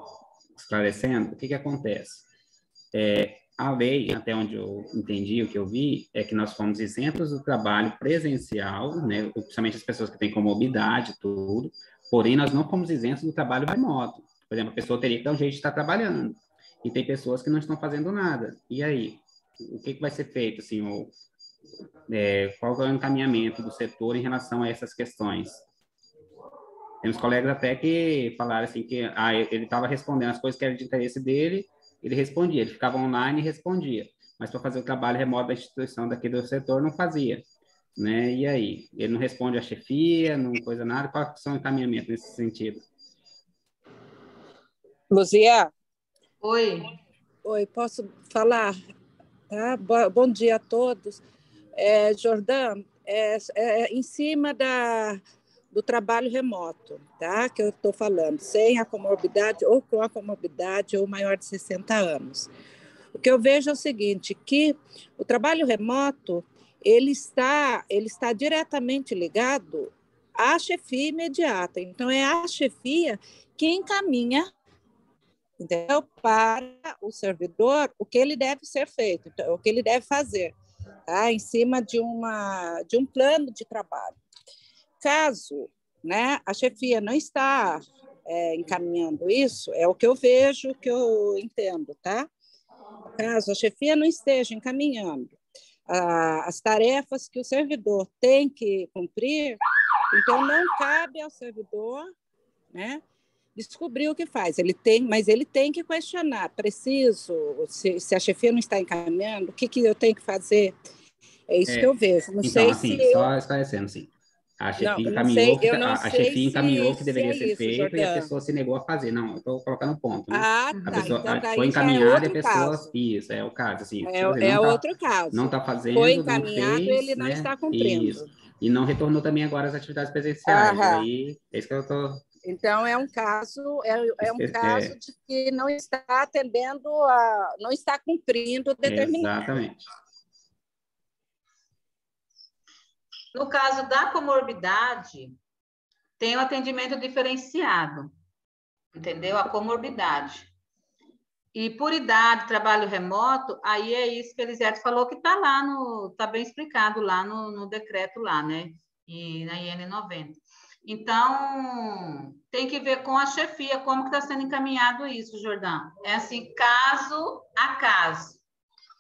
esclarecendo, o que acontece? A lei, até onde eu entendi, o que eu vi, é que nós fomos isentos do trabalho presencial, né, principalmente as pessoas que têm comorbidade, tudo, porém nós não fomos isentos do trabalho remoto. Por exemplo, a pessoa teria que dar um jeito de estar trabalhando, e tem pessoas que não estão fazendo nada. E aí? O que vai ser feito, assim, qual é o encaminhamento do setor em relação a essas questões? Temos colegas até que falaram assim que ele estava respondendo as coisas que eram de interesse dele, ele respondia, ele ficava online e respondia, mas para fazer o trabalho remoto da instituição daquele do setor não fazia, né? E aí? Ele não responde à chefia, não coisa nada, qual são os encaminhamentos nesse sentido? Luzia? Oi. Oi, posso falar? Tá? Bom dia a todos. Jordão, em cima do trabalho remoto, tá? Que eu estou falando, sem a comorbidade ou com a comorbidade ou maior de 60 anos. O que eu vejo é o seguinte, que o trabalho remoto, ele está diretamente ligado à chefia imediata. Então, é a chefia que encaminha, entendeu? Para o servidor o que ele deve ser feito, então, o que ele deve fazer, tá? Em cima de um plano de trabalho. Caso, né, a chefia não está encaminhando isso, é o que eu vejo, o que eu entendo, tá? Caso a chefia não esteja encaminhando as tarefas que o servidor tem que cumprir, então não cabe ao servidor, né, descobrir o que faz. Mas ele tem que questionar, se a chefia não está encaminhando, o que eu tenho que fazer? É isso que eu vejo. Não então, sei assim, se só esclarecendo, assim, a chefia encaminhou que deveria ser feito, Jordão. E a pessoa se negou a fazer. Não, eu estou colocando ponto, né? Tá. A pessoa Então daí foi encaminhada e a pessoa... caso. Isso, é o caso. Assim, Outro caso. Não está fazendo, foi encaminhado, não fez, ele não né? está cumprindo. Isso. E não retornou também agora às atividades presenciais. Aí, é isso que eu estou... Então, é um caso de que não está atendendo, não está cumprindo determinado. Exatamente. No caso da comorbidade, tem um atendimento diferenciado, entendeu? A comorbidade. E por idade, trabalho remoto, aí é isso que a Elisete falou que está lá, está bem explicado lá no decreto lá, né? E na IN 90. Então, tem que ver com a chefia, como que está sendo encaminhado isso, Jordão. É assim, caso a caso,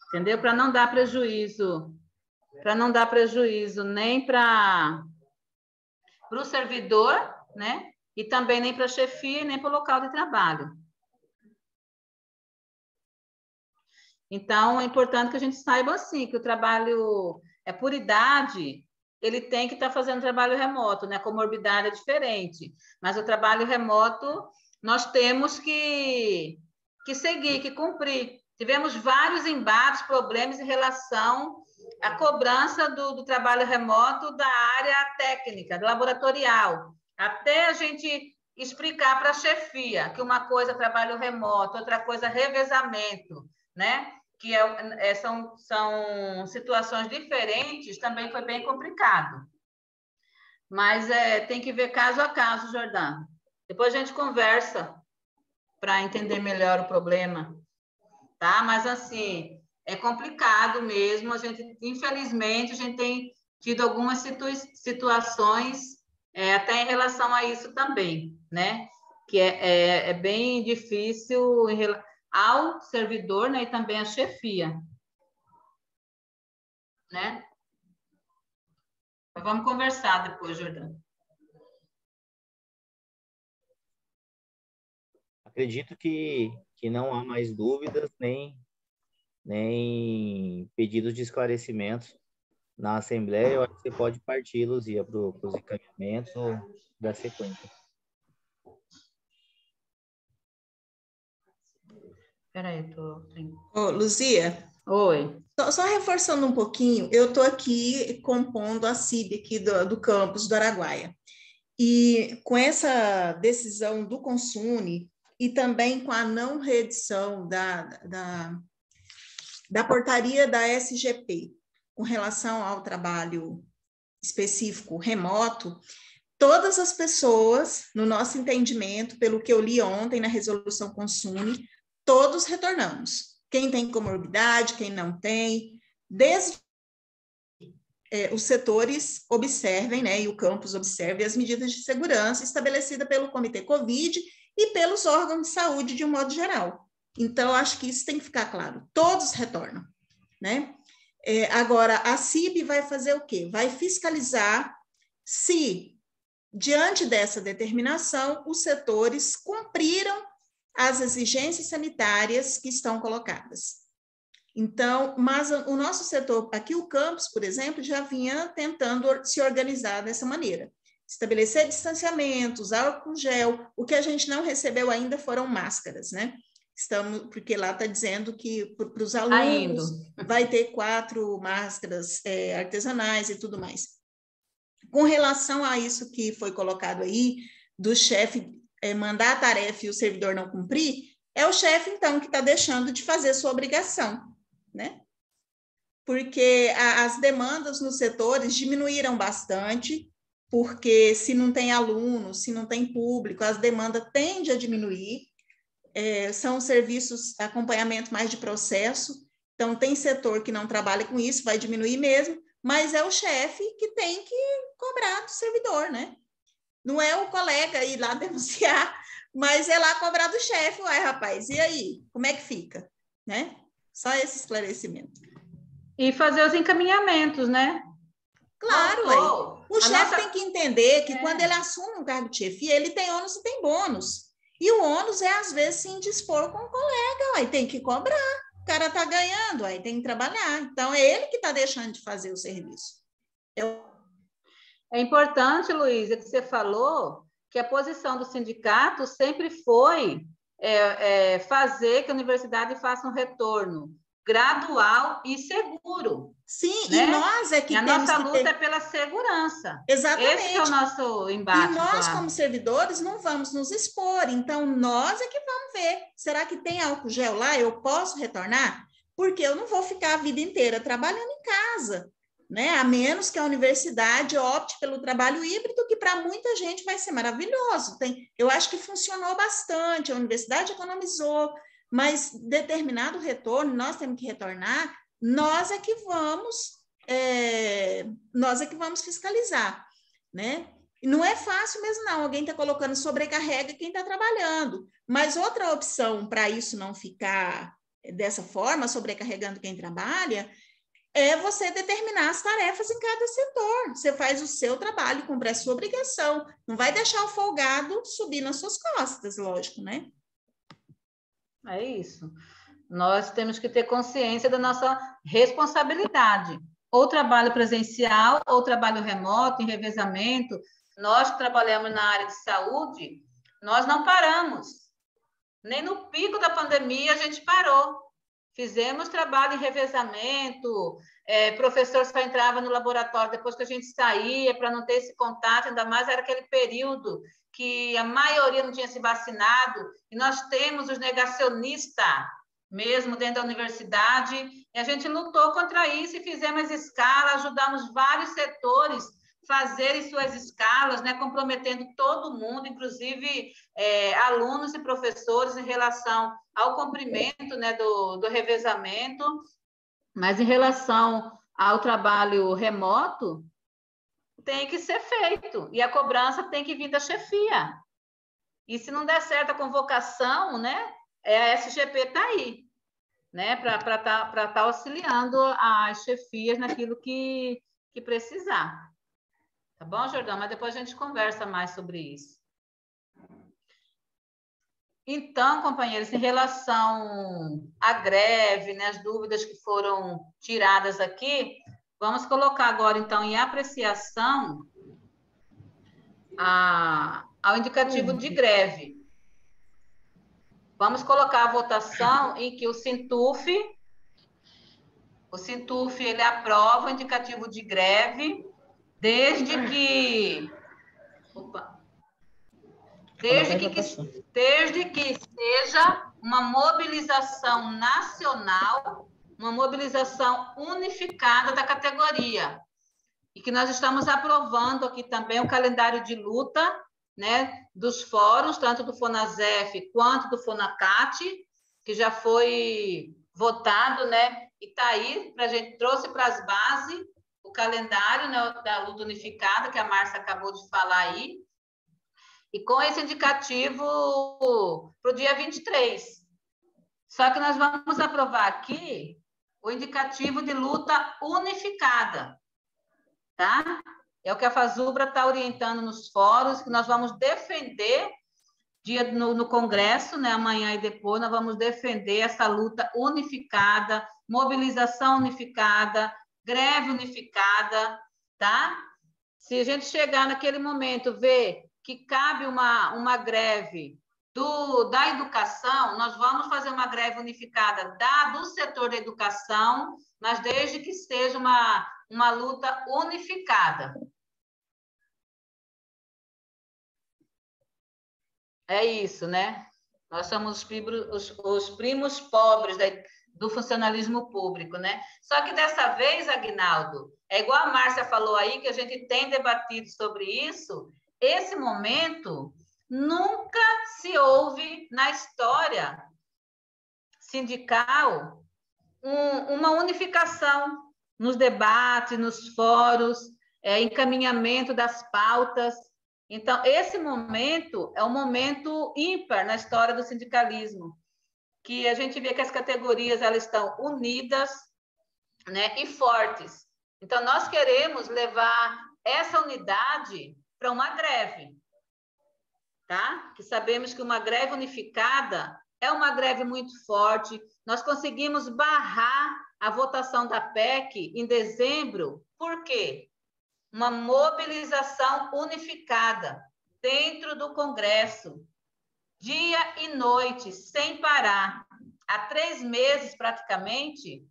entendeu? Para não dar prejuízo nem para o servidor, né? E também nem para a chefia, nem para o local de trabalho. Então, é importante que a gente saiba, assim, que o trabalho é por idade, ele tem que estar fazendo trabalho remoto, né? A comorbidade é diferente, mas o trabalho remoto nós temos que seguir, que cumprir. Tivemos vários embates, problemas em relação à cobrança do trabalho remoto da área técnica, laboratorial, até a gente explicar para a chefia que uma coisa é trabalho remoto, outra coisa é revezamento, né? Que são situações diferentes, também foi bem complicado. Mas tem que ver caso a caso, Jordão. Depois a gente conversa para entender melhor o problema, tá? Mas, assim, é complicado mesmo. Infelizmente, a gente tem tido algumas situações até em relação a isso também, né? Que é bem difícil em relação ao servidor, né, e também à chefia, né? Mas vamos conversar depois, Jordão. Acredito que não há mais dúvidas nem pedidos de esclarecimentos na Assembleia. Eu acho que você pode partir, Luzia, para os encaminhamentos ou da sequência. Peraí, Luzia? Oi. Só reforçando um pouquinho, eu estou aqui compondo a CIB aqui do campus do Araguaia. E com essa decisão do Consune e também com a não reedição da portaria da SGP com relação ao trabalho específico remoto, todas as pessoas, no nosso entendimento, pelo que eu li ontem na resolução Consune, todos retornamos. Quem tem comorbidade, quem não tem, desde os setores observem, né, e o campus observe as medidas de segurança estabelecidas pelo Comitê Covid e pelos órgãos de saúde de um modo geral. Então, acho que isso tem que ficar claro. Todos retornam, né? Agora, a CIB vai fazer o quê? Vai fiscalizar se, diante dessa determinação, os setores cumpriram as exigências sanitárias que estão colocadas. Então, mas o nosso setor, aqui o campus, por exemplo, já vinha tentando se organizar dessa maneira. Estabelecer distanciamento, usar álcool gel, o que a gente não recebeu ainda foram máscaras, né? Porque lá está dizendo que para os alunos vai ter 4 máscaras artesanais e tudo mais. Com relação a isso que foi colocado aí, do chefe mandar a tarefa e o servidor não cumprir, é o chefe, então, que está deixando de fazer sua obrigação, né? Porque as demandas nos setores diminuíram bastante, porque se não tem aluno, se não tem público, as demandas tendem a diminuir, são serviços, acompanhamento mais de processo, então tem setor que não trabalha com isso, vai diminuir mesmo, mas é o chefe que tem que cobrar do servidor, né? Não é o colega ir lá denunciar, mas é lá cobrar do chefe. Uai, rapaz, e aí? Como é que fica? Né? Só esse esclarecimento. E fazer os encaminhamentos, né? Claro, aí. O chefe tem que entender que quando ele assume um cargo de chefia, ele tem ônus e tem bônus. E o ônus é, às vezes, se indispor com o colega, aí tem que cobrar. O cara está ganhando, aí tem que trabalhar. Então, é ele que está deixando de fazer o serviço. É importante, Luísa, que você falou que a posição do sindicato sempre foi fazer que a universidade faça um retorno gradual e seguro. Sim, né? E nós é que e a temos nossa que luta ter... é pela segurança. Exatamente. Esse é o nosso embate. E nós, claro. como servidores, não vamos nos expor. Então, nós é que vamos ver. Será que tem álcool gel lá? Eu posso retornar? Porque eu não vou ficar a vida inteira trabalhando em casa, né? A menos que a universidade opte pelo trabalho híbrido, que para muita gente vai ser maravilhoso. Eu acho que funcionou bastante, a universidade economizou, mas determinado retorno, nós temos que retornar, nós é que vamos fiscalizar, né? E não é fácil mesmo, não. Alguém está colocando sobrecarrega quem está trabalhando. Mas outra opção para isso não ficar dessa forma, sobrecarregando quem trabalha, é você determinar as tarefas em cada setor. Você faz o seu trabalho, cumpre a sua obrigação. Não vai deixar o folgado subir nas suas costas, lógico, né? É isso. Nós temos que ter consciência da nossa responsabilidade. Ou trabalho presencial, ou trabalho remoto, em revezamento. Nós que trabalhamos na área de saúde, nós não paramos. Nem no pico da pandemia a gente parou. Fizemos trabalho em revezamento, professor só entrava no laboratório depois que a gente saía, para não ter esse contato, ainda mais era aquele período que a maioria não tinha se vacinado, e nós temos os negacionistas, mesmo dentro da universidade, e a gente lutou contra isso e fizemos escala, ajudamos vários setores fazerem suas escalas, né, comprometendo todo mundo, inclusive alunos e professores, em relação ao cumprimento, né, do revezamento, mas em relação ao trabalho remoto, tem que ser feito, e a cobrança tem que vir da chefia. E se não der certo a convocação, né, a SGP está aí, né, para tá auxiliando as chefias naquilo que precisar. Tá bom, Jordão? Mas depois a gente conversa mais sobre isso. Então, companheiros, em relação à greve, né, as dúvidas que foram tiradas aqui, vamos colocar agora, então, em apreciação ao indicativo de greve. Vamos colocar a votação em que o Sintuf, ele aprova o indicativo de greve, desde que seja uma mobilização nacional, uma mobilização unificada da categoria. e que nós estamos aprovando aqui também o calendário de luta, né, dos fóruns, tanto do FONASEF quanto do FONACAT, que já foi votado, né, e está aí, a gente trouxe para as bases o calendário, né, da luta unificada, que a Márcia acabou de falar aí, e com esse indicativo para o dia 23. Só que nós vamos aprovar aqui o indicativo de luta unificada, tá? É o que a FASUBRA está orientando nos fóruns, que nós vamos defender no Congresso, né? Amanhã e depois, nós vamos defender essa luta unificada, mobilização unificada, greve unificada, tá? Se a gente chegar naquele momento, ver que cabe uma greve da educação, nós vamos fazer uma greve unificada do setor da educação, mas desde que seja uma luta unificada. É isso, né? Nós somos os primos pobres do funcionalismo público, né? Só que dessa vez, Aguinaldo, é igual a Márcia falou aí, que a gente tem debatido sobre isso, esse momento nunca se houve na história sindical uma unificação nos debates, nos fóruns, encaminhamento das pautas. Então, esse momento é um momento ímpar na história do sindicalismo, que a gente vê que as categorias elas estão unidas, né, e fortes. Então, nós queremos levar essa unidade para uma greve, tá? Que sabemos que uma greve unificada é uma greve muito forte. Nós conseguimos barrar a votação da PEC em dezembro. Por quê? Uma mobilização unificada dentro do Congresso, dia e noite, sem parar. Há 3 meses, praticamente,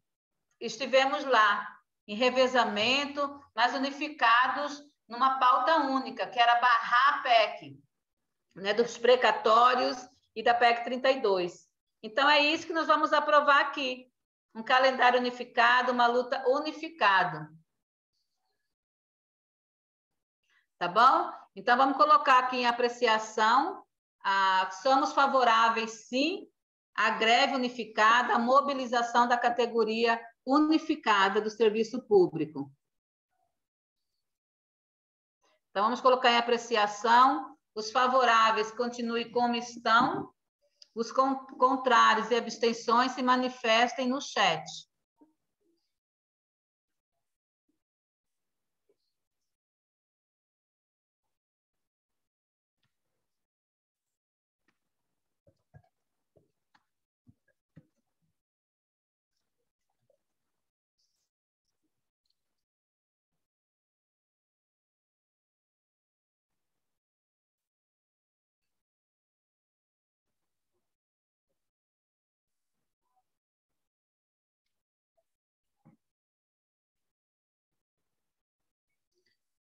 estivemos lá, em revezamento, mas unificados numa pauta única, que era barrar a PEC, né, dos precatórios e da PEC 32. Então, é isso que nós vamos aprovar aqui. Um calendário unificado, uma luta unificada. Tá bom? Então, vamos colocar aqui em apreciação. Somos favoráveis, sim, à greve unificada, à mobilização da categoria unificada do serviço público. Então, vamos colocar em apreciação. Os favoráveis continuem como estão. Os contrários e abstenções se manifestem no chat.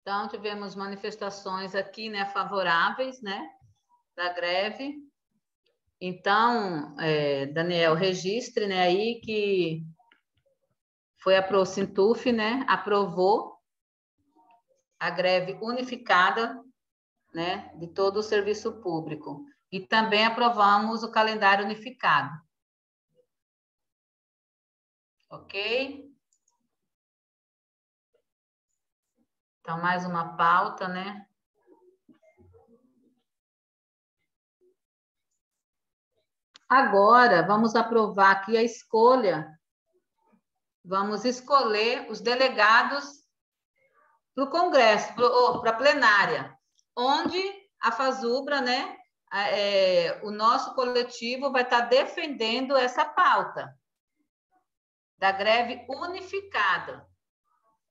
Então, tivemos manifestações aqui, né, favoráveis, né, da greve. Então, Daniel, registre, né, aí que foi a ProSintuf, né, aprovou a greve unificada, né, de todo o serviço público. E também aprovamos o calendário unificado. Ok? Então, mais uma pauta, né? Agora, vamos aprovar aqui a escolha. Vamos escolher os delegados para o Congresso, para a plenária, onde a FASUBRA, né, o nosso coletivo vai estar defendendo essa pauta da greve unificada,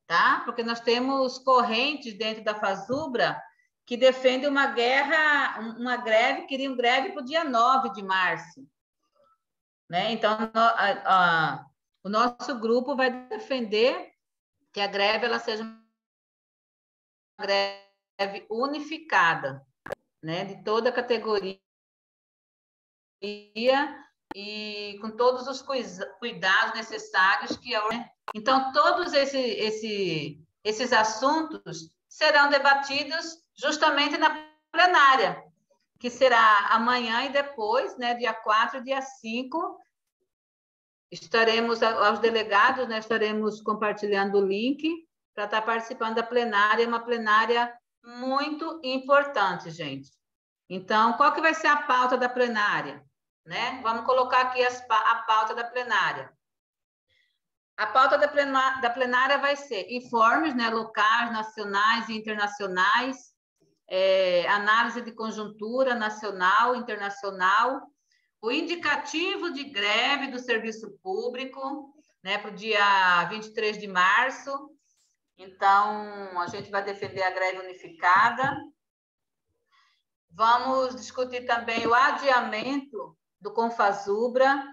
tá? Porque nós temos correntes dentro da FASUBRA que defendem uma greve, queriam greve para o dia 9 de março. Né? Então, o nosso grupo vai defender que a greve ela seja uma greve unificada, né? De toda a categoria e com todos os cuidados necessários que é, né? Então, todos esse esses assuntos serão debatidos justamente na plenária, que será amanhã e depois, né, dia 4 e dia 5. Estaremos, aos delegados, né, estaremos compartilhando o link para estar participando da plenária, uma plenária muito importante, gente. Então, qual que vai ser a pauta da plenária? Né? Vamos colocar aqui a pauta da plenária. A pauta da plenária vai ser informes, né, locais, nacionais e internacionais, análise de conjuntura nacional e internacional, o indicativo de greve do serviço público, né, para o dia 23 de março. Então, a gente vai defender a greve unificada. Vamos discutir também o adiamento do Confasubra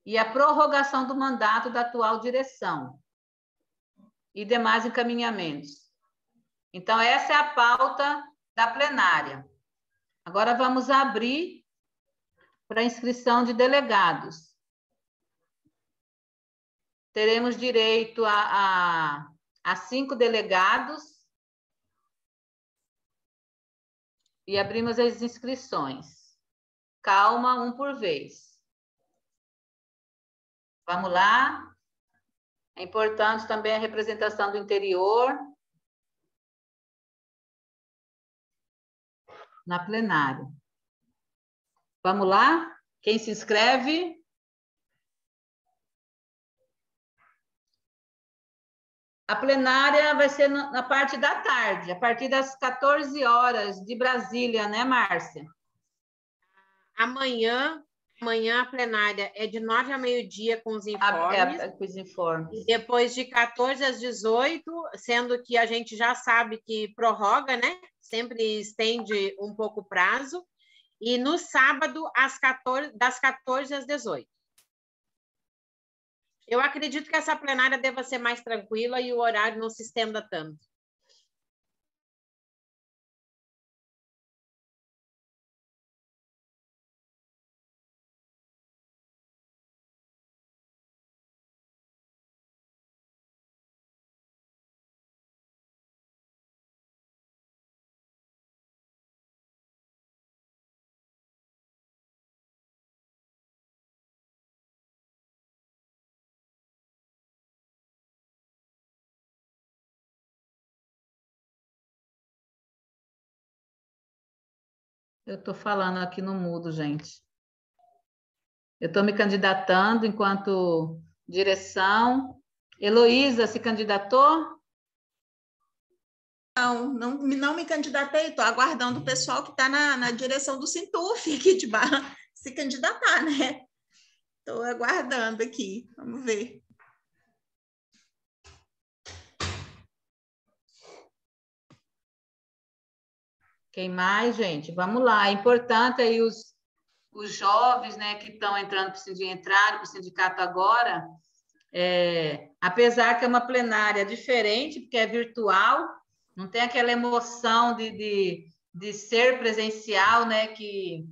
e a prorrogação do mandato da atual direção e demais encaminhamentos. Então, essa é a pauta da plenária. Agora, vamos abrir para inscrição de delegados. Teremos direito a 5 delegados e abrimos as inscrições. Calma, um por vez. Vamos lá. É importante também a representação do interior na plenária. Vamos lá? Quem se inscreve? A plenária vai ser na parte da tarde, a partir das 14 horas de Brasília, né, Márcia? Amanhã a plenária é de 9 a meio-dia com os informes. Com os informes. E depois de 14 às 18, sendo que a gente já sabe que prorroga, né? Sempre estende um pouco o prazo. E no sábado, das 14 às 18. Eu acredito que essa plenária deva ser mais tranquila e o horário não se estenda tanto. Eu estou falando aqui no mudo, gente. Eu estou me candidatando enquanto direção. Heloísa se candidatou? Não me candidatei, estou aguardando o pessoal que está na direção do Sintuf aqui de Barra se candidatar, né? Estou aguardando aqui, vamos ver. Quem mais, gente? Vamos lá. É importante aí os jovens, né, que estão entrando para o sindicato agora, apesar que é uma plenária diferente, porque é virtual, não tem aquela emoção de ser presencial, né, que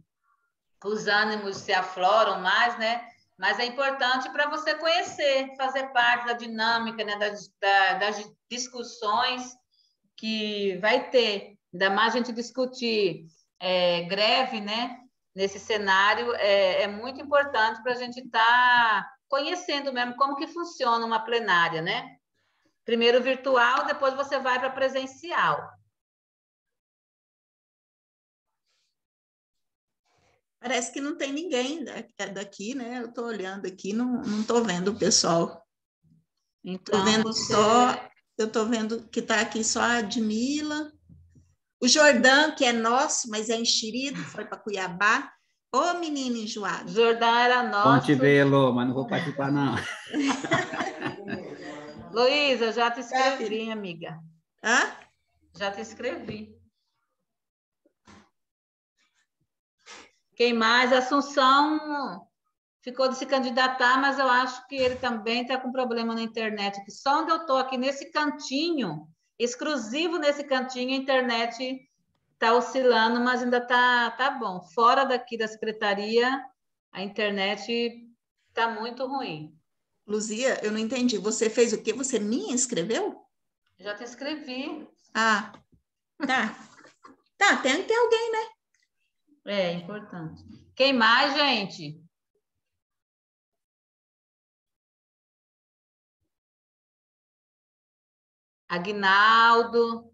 os ânimos se afloram mais, né? Mas é importante para você conhecer, fazer parte da dinâmica, né, das discussões que vai ter. Ainda mais a gente discutir greve, né? Nesse cenário, é muito importante para a gente estar conhecendo mesmo como que funciona uma plenária, né? Primeiro virtual, depois você vai para presencial. Parece que não tem ninguém daqui, né? Eu estou olhando aqui, não estou vendo o pessoal. Então, eu estou vendo que está aqui só a Admila. O Jordão, que é nosso, mas é enxerido, foi para Cuiabá. Ô, menino enjoado. Jordão era nosso. Bom te ver, Lô, mas não vou participar, não. Luísa, já te escrevi, amiga. Hã? Já te escrevi. Quem mais? Assunção ficou de se candidatar, mas eu acho que ele também está com problema na internet. Que só onde eu estou aqui nesse cantinho, exclusivo nesse cantinho, a internet está oscilando, mas ainda tá bom. Fora daqui da secretaria, a internet está muito ruim. Luzia, eu não entendi. Você fez o quê? Você me inscreveu? Já te inscrevi. Ah, tá. Tá, tem que ter alguém, né? É importante. Quem mais, gente? Aguinaldo.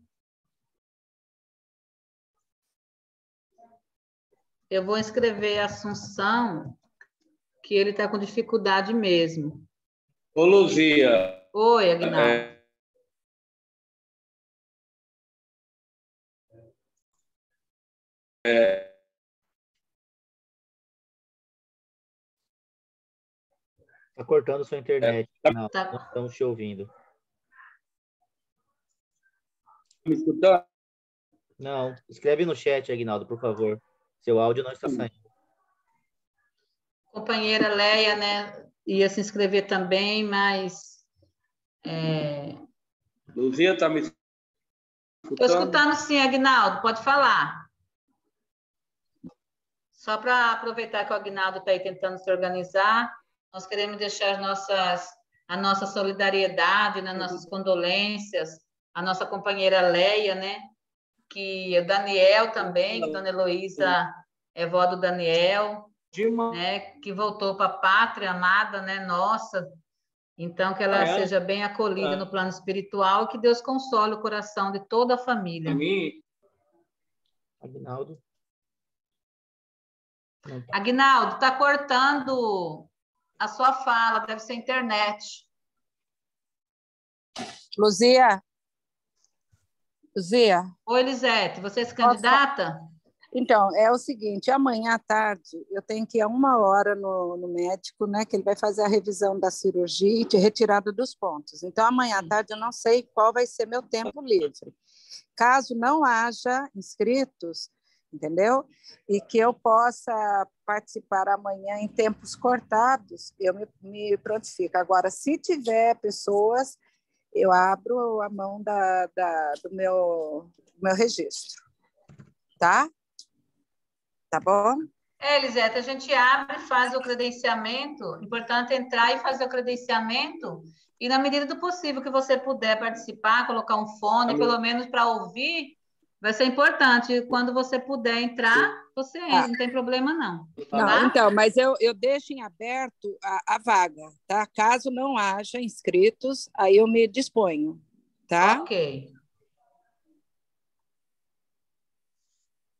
Eu vou inscrever a Assunção, que ele está com dificuldade mesmo. Ô, Luzia. Oi, Aguinaldo. Está cortando sua internet. Não, Tá. não estamos te ouvindo. Me escutando? Não, escreve no chat, Aguinaldo, por favor. Seu áudio não está saindo. Companheira Leia, né, ia se inscrever também, mas... Luzia, tá me Estou escutando? escutando sim, Aguinaldo, pode falar. Só para aproveitar que o Aguinaldo está aí tentando se organizar, nós queremos deixar a nossa solidariedade, né, nossas condolências, a nossa companheira Leia, né, que o Daniel também, que Dona Heloísa é vó do Daniel, né, que voltou para a pátria amada, né, nossa. Então, que ela seja bem acolhida no plano espiritual, que Deus console o coração de toda a família. Aguinaldo. Aguinaldo, está cortando a sua fala, deve ser internet. Luzia? Luzia? Oi, Elisete, você se candidata? Então, é o seguinte, amanhã à tarde eu tenho que ir a 1 hora no médico, né, que ele vai fazer a revisão da cirurgia e retirada dos pontos. Então, amanhã à tarde eu não sei qual vai ser meu tempo livre. Caso não haja inscritos, entendeu? E que eu possa participar amanhã em tempos cortados, eu me prontifico. Agora, se tiver pessoas, eu abro a mão do meu registro. Tá? Tá bom? Elisete, a gente abre, faz o credenciamento, importante entrar e fazer o credenciamento, e na medida do possível que você puder participar, colocar um fone, pelo menos para ouvir, vai ser importante. Quando você puder entrar, você entra, não tem problema não. Não, Tá? então, mas eu deixo em aberto a vaga, tá? Caso não haja inscritos, aí eu me disponho, tá? Ok.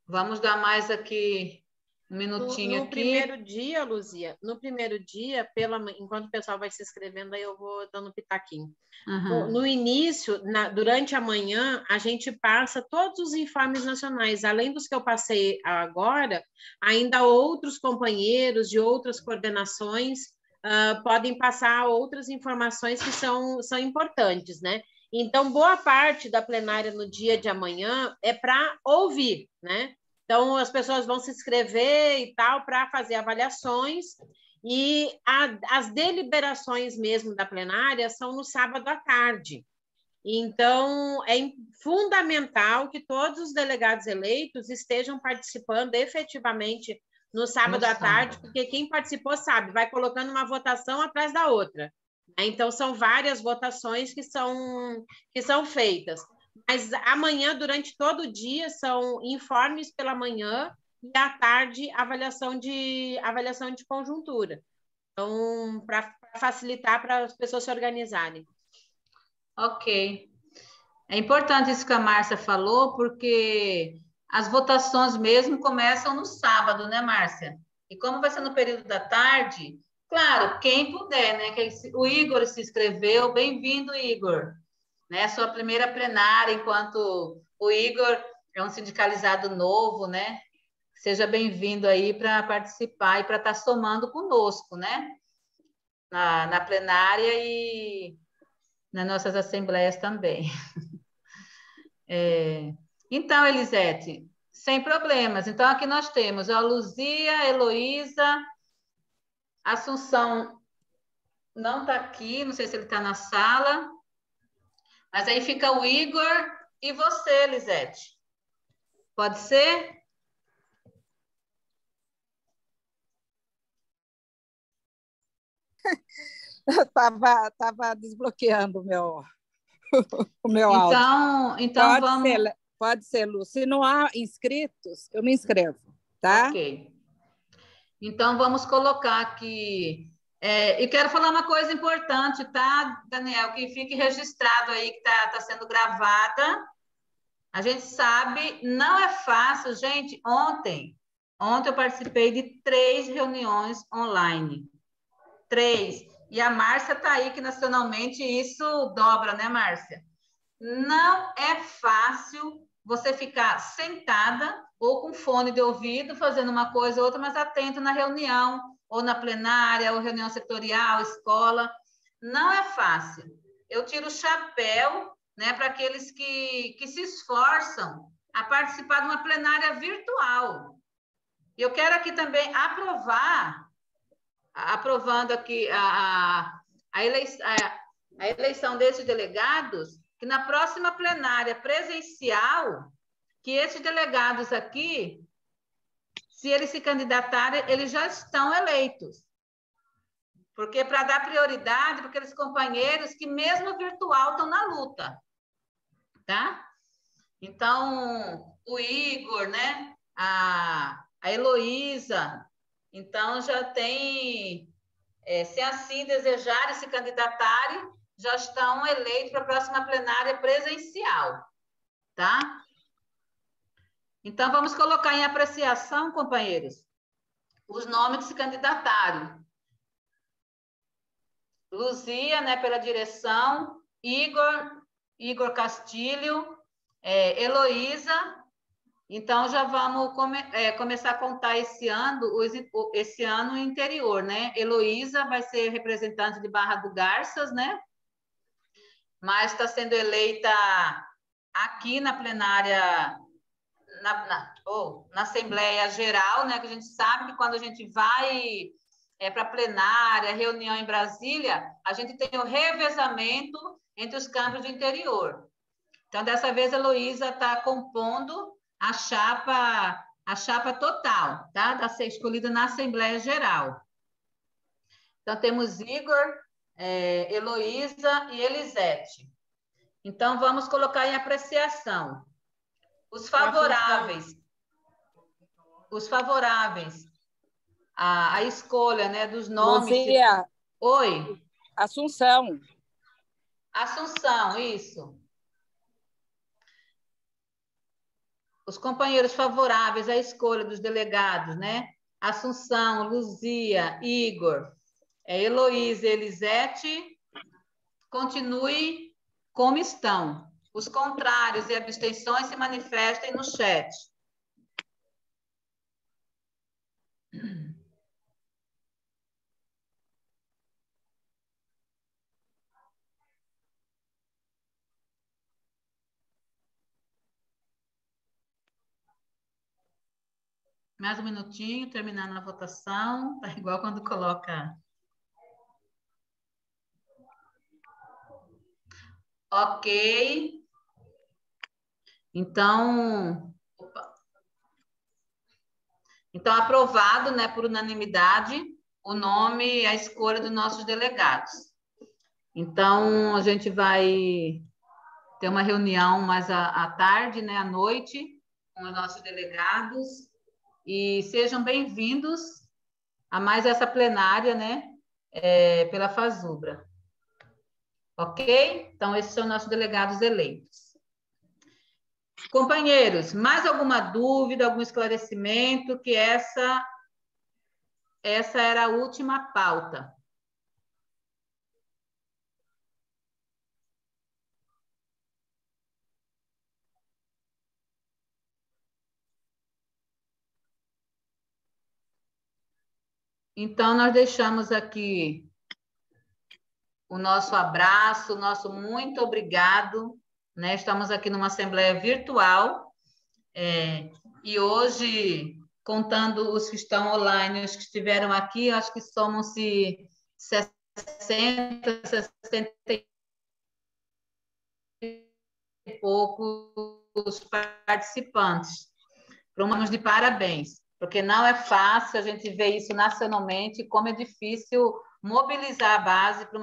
Vamos dar mais aqui um minutinho no aqui. Primeiro dia, Luzia, no primeiro dia, enquanto o pessoal vai se inscrevendo, aí eu vou dando pitaquinho. Uhum. No início, durante a manhã, a gente passa todos os informes nacionais. Além dos que eu passei agora, ainda outros companheiros de outras coordenações podem passar outras informações que são importantes, né? Então, boa parte da plenária no dia de amanhã é para ouvir, né? Então, as pessoas vão se inscrever e tal para fazer avaliações e as deliberações mesmo da plenária são no sábado à tarde. Então, é fundamental que todos os delegados eleitos estejam participando efetivamente no sábado à tarde, porque quem participou sabe, vai colocando uma votação atrás da outra. Então, são várias votações que são feitas. Mas amanhã, durante todo o dia, são informes pela manhã e à tarde, avaliação de conjuntura. Então, para facilitar para as pessoas se organizarem. Ok. É importante isso que a Márcia falou, porque as votações mesmo começam no sábado, né, Márcia? E como vai ser no período da tarde, claro, quem puder, né? O Igor se inscreveu, bem-vindo, Igor. Né? Sua primeira plenária, enquanto o Igor é um sindicalizado novo, né? Seja bem-vindo aí para participar e para estar somando conosco, né? Na plenária e nas nossas assembleias também. Então, Elisete, sem problemas. Então, aqui nós temos a Luzia, Heloísa, Assunção não está aqui, não sei se ele está na sala, mas aí fica o Igor e você, Elisete. Pode ser? Eu estava desbloqueando o meu o meu áudio. Então vamos... Pode ser, Lu. Se não há inscritos, eu me inscrevo, tá? Ok. Então, vamos colocar aqui... e quero falar uma coisa importante, tá, Daniel? Que fique registrado aí, que tá sendo gravada. A gente sabe, não é fácil, gente. Ontem eu participei de 3 reuniões online. 3. E a Márcia está aí, que nacionalmente isso dobra, né, Márcia? Não é fácil você ficar sentada ou com fone de ouvido, fazendo uma coisa ou outra, mas atento na reunião, ou na plenária, ou reunião setorial, escola. Não é fácil. Eu tiro o chapéu, né, para aqueles que se esforçam a participar de uma plenária virtual. E eu quero aqui também aprovando aqui a eleição desses delegados, que na próxima plenária presencial, que esses delegados aqui, se eles se candidatarem, eles já estão eleitos. Porque para dar prioridade para aqueles companheiros que, mesmo virtual, estão na luta. Tá? Então, o Igor, né? A Heloísa, então já tem, se assim desejarem se candidatarem, já estão eleitos para a próxima plenária presencial, tá? Então, vamos colocar em apreciação, companheiros, os nomes que se candidataram. Luzia, né, pela direção, Igor Castilho, Heloísa. Então, já vamos começar a contar esse ano interior, né? Heloísa vai ser representante de Barra do Garças, né? Mas está sendo eleita aqui na plenária, na Assembleia Geral, né? Que a gente sabe que quando a gente vai para a plenária, reunião em Brasília, a gente tem o revezamento entre os campos do interior. Então, dessa vez, a Heloísa está compondo a chapa total, tá? Da ser escolhida na Assembleia Geral. Então, temos Igor, Heloísa e Elisete. Então, vamos colocar em apreciação. Os favoráveis à escolha, né, dos nomes... Luzia. Oi. Assunção, isso. Os companheiros favoráveis à escolha dos delegados, né? Assunção, Luzia, Igor, Heloísa e Elisete, continue como estão. Os contrários e abstenções se manifestem no chat. Mais um minutinho, terminando a votação. Tá igual quando coloca... Ok. Então, aprovado, né, por unanimidade, o nome e a escolha dos nossos delegados. Então, a gente vai ter uma reunião mais à tarde, né, à noite, com os nossos delegados. E sejam bem-vindos a mais essa plenária, né, pela FASUBRA. Ok? Então, esses são nossos delegados eleitos. Companheiros, mais alguma dúvida, algum esclarecimento? Que essa era a última pauta. Então, nós deixamos aqui o nosso abraço, o nosso muito obrigado, né? Estamos aqui numa assembleia virtual, e hoje, contando os que estão online, os que estiveram aqui, acho que somos-se 60, 60 e poucos participantes. Vamos de parabéns, porque não é fácil a gente ver isso nacionalmente, como é difícil mobilizar a base para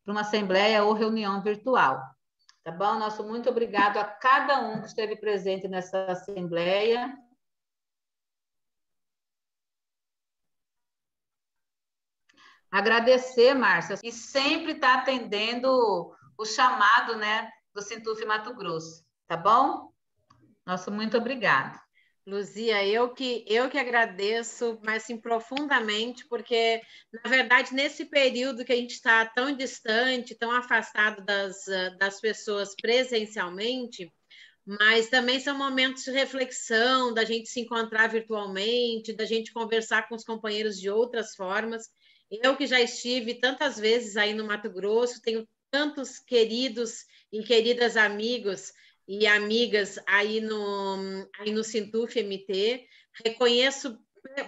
uma assembleia ou reunião virtual. Tá bom? Nosso muito obrigado a cada um que esteve presente nessa assembleia. Agradecer, Márcia, e sempre está atendendo o chamado, né, do Sintuf Mato Grosso, tá bom? Nosso muito obrigado. Luzia, eu que agradeço, mas assim, profundamente, porque, na verdade, nesse período que a gente está tão distante, tão afastado das pessoas presencialmente, mas também são momentos de reflexão, da gente se encontrar virtualmente, da gente conversar com os companheiros de outras formas. Eu que já estive tantas vezes aí no Mato Grosso, tenho tantos queridos e queridas amigos e amigas aí no Sintuf MT, reconheço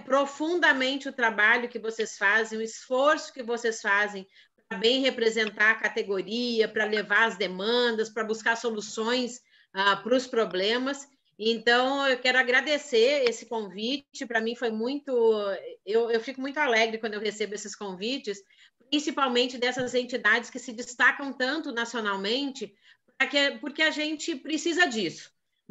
profundamente o trabalho que vocês fazem, o esforço que vocês fazem para bem representar a categoria, para levar as demandas, para buscar soluções para os problemas. Então, eu quero agradecer esse convite. Para mim foi muito... Eu fico muito alegre quando eu recebo esses convites, principalmente dessas entidades que se destacam tanto nacionalmente, porque a gente precisa disso.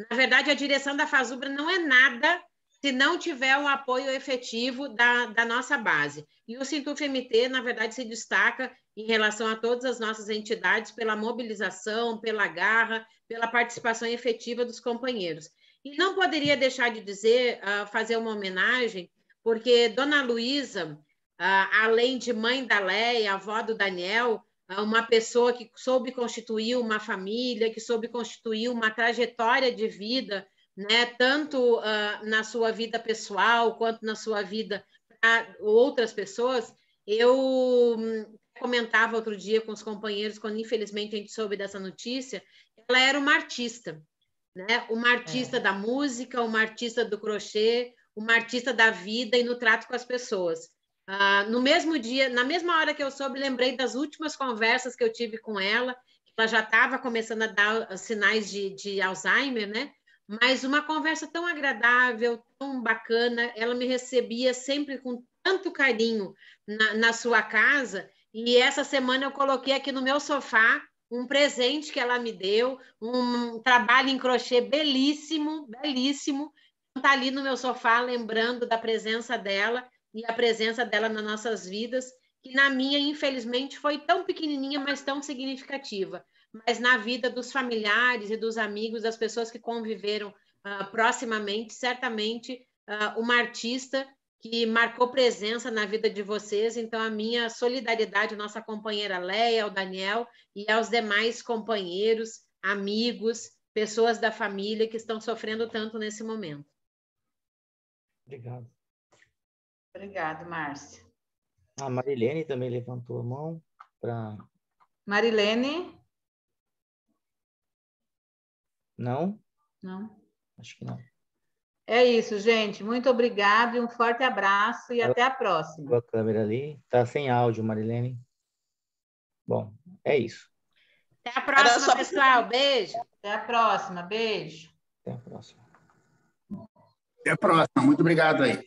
Na verdade, a direção da FASUBRA não é nada se não tiver um apoio efetivo da nossa base. E o Sintuf MT, na verdade, se destaca em relação a todas as nossas entidades pela mobilização, pela garra, pela participação efetiva dos companheiros. E não poderia deixar de dizer, fazer uma homenagem, porque Dona Luísa, além de mãe da Leia, avó do Daniel, uma pessoa que soube constituir uma família, que soube constituir uma trajetória de vida, né, tanto na sua vida pessoal quanto na sua vida para outras pessoas. Eu comentava outro dia com os companheiros, quando infelizmente a gente soube dessa notícia, ela era uma artista, né? Uma artista da música, uma artista do crochê, uma artista da vida e no trato com as pessoas. No mesmo dia, na mesma hora que eu soube, lembrei das últimas conversas que eu tive com ela. Ela já estava começando a dar sinais de Alzheimer, né? Mas uma conversa tão agradável, tão bacana. Ela me recebia sempre com tanto carinho na sua casa. E essa semana eu coloquei aqui no meu sofá um presente que ela me deu, um trabalho em crochê belíssimo, belíssimo. Está ali no meu sofá, lembrando da presença dela e a presença dela nas nossas vidas, que na minha, infelizmente, foi tão pequenininha, mas tão significativa. Mas na vida dos familiares e dos amigos, das pessoas que conviveram proximamente, certamente uma artista que marcou presença na vida de vocês. Então, a minha solidariedade à nossa companheira Leia, ao Daniel e aos demais companheiros, amigos, pessoas da família que estão sofrendo tanto nesse momento. Obrigado. Obrigado, Márcia. A Marilene também levantou a mão para... Marilene? Não? Não. Acho que não. É isso, gente. Muito obrigado e um forte abraço e até a próxima. A câmera ali. Tá sem áudio, Marilene. Bom, é isso. Até a próxima, pessoal. Beijo. Até a próxima. Beijo. Até a próxima. Até a próxima. Muito obrigado aí.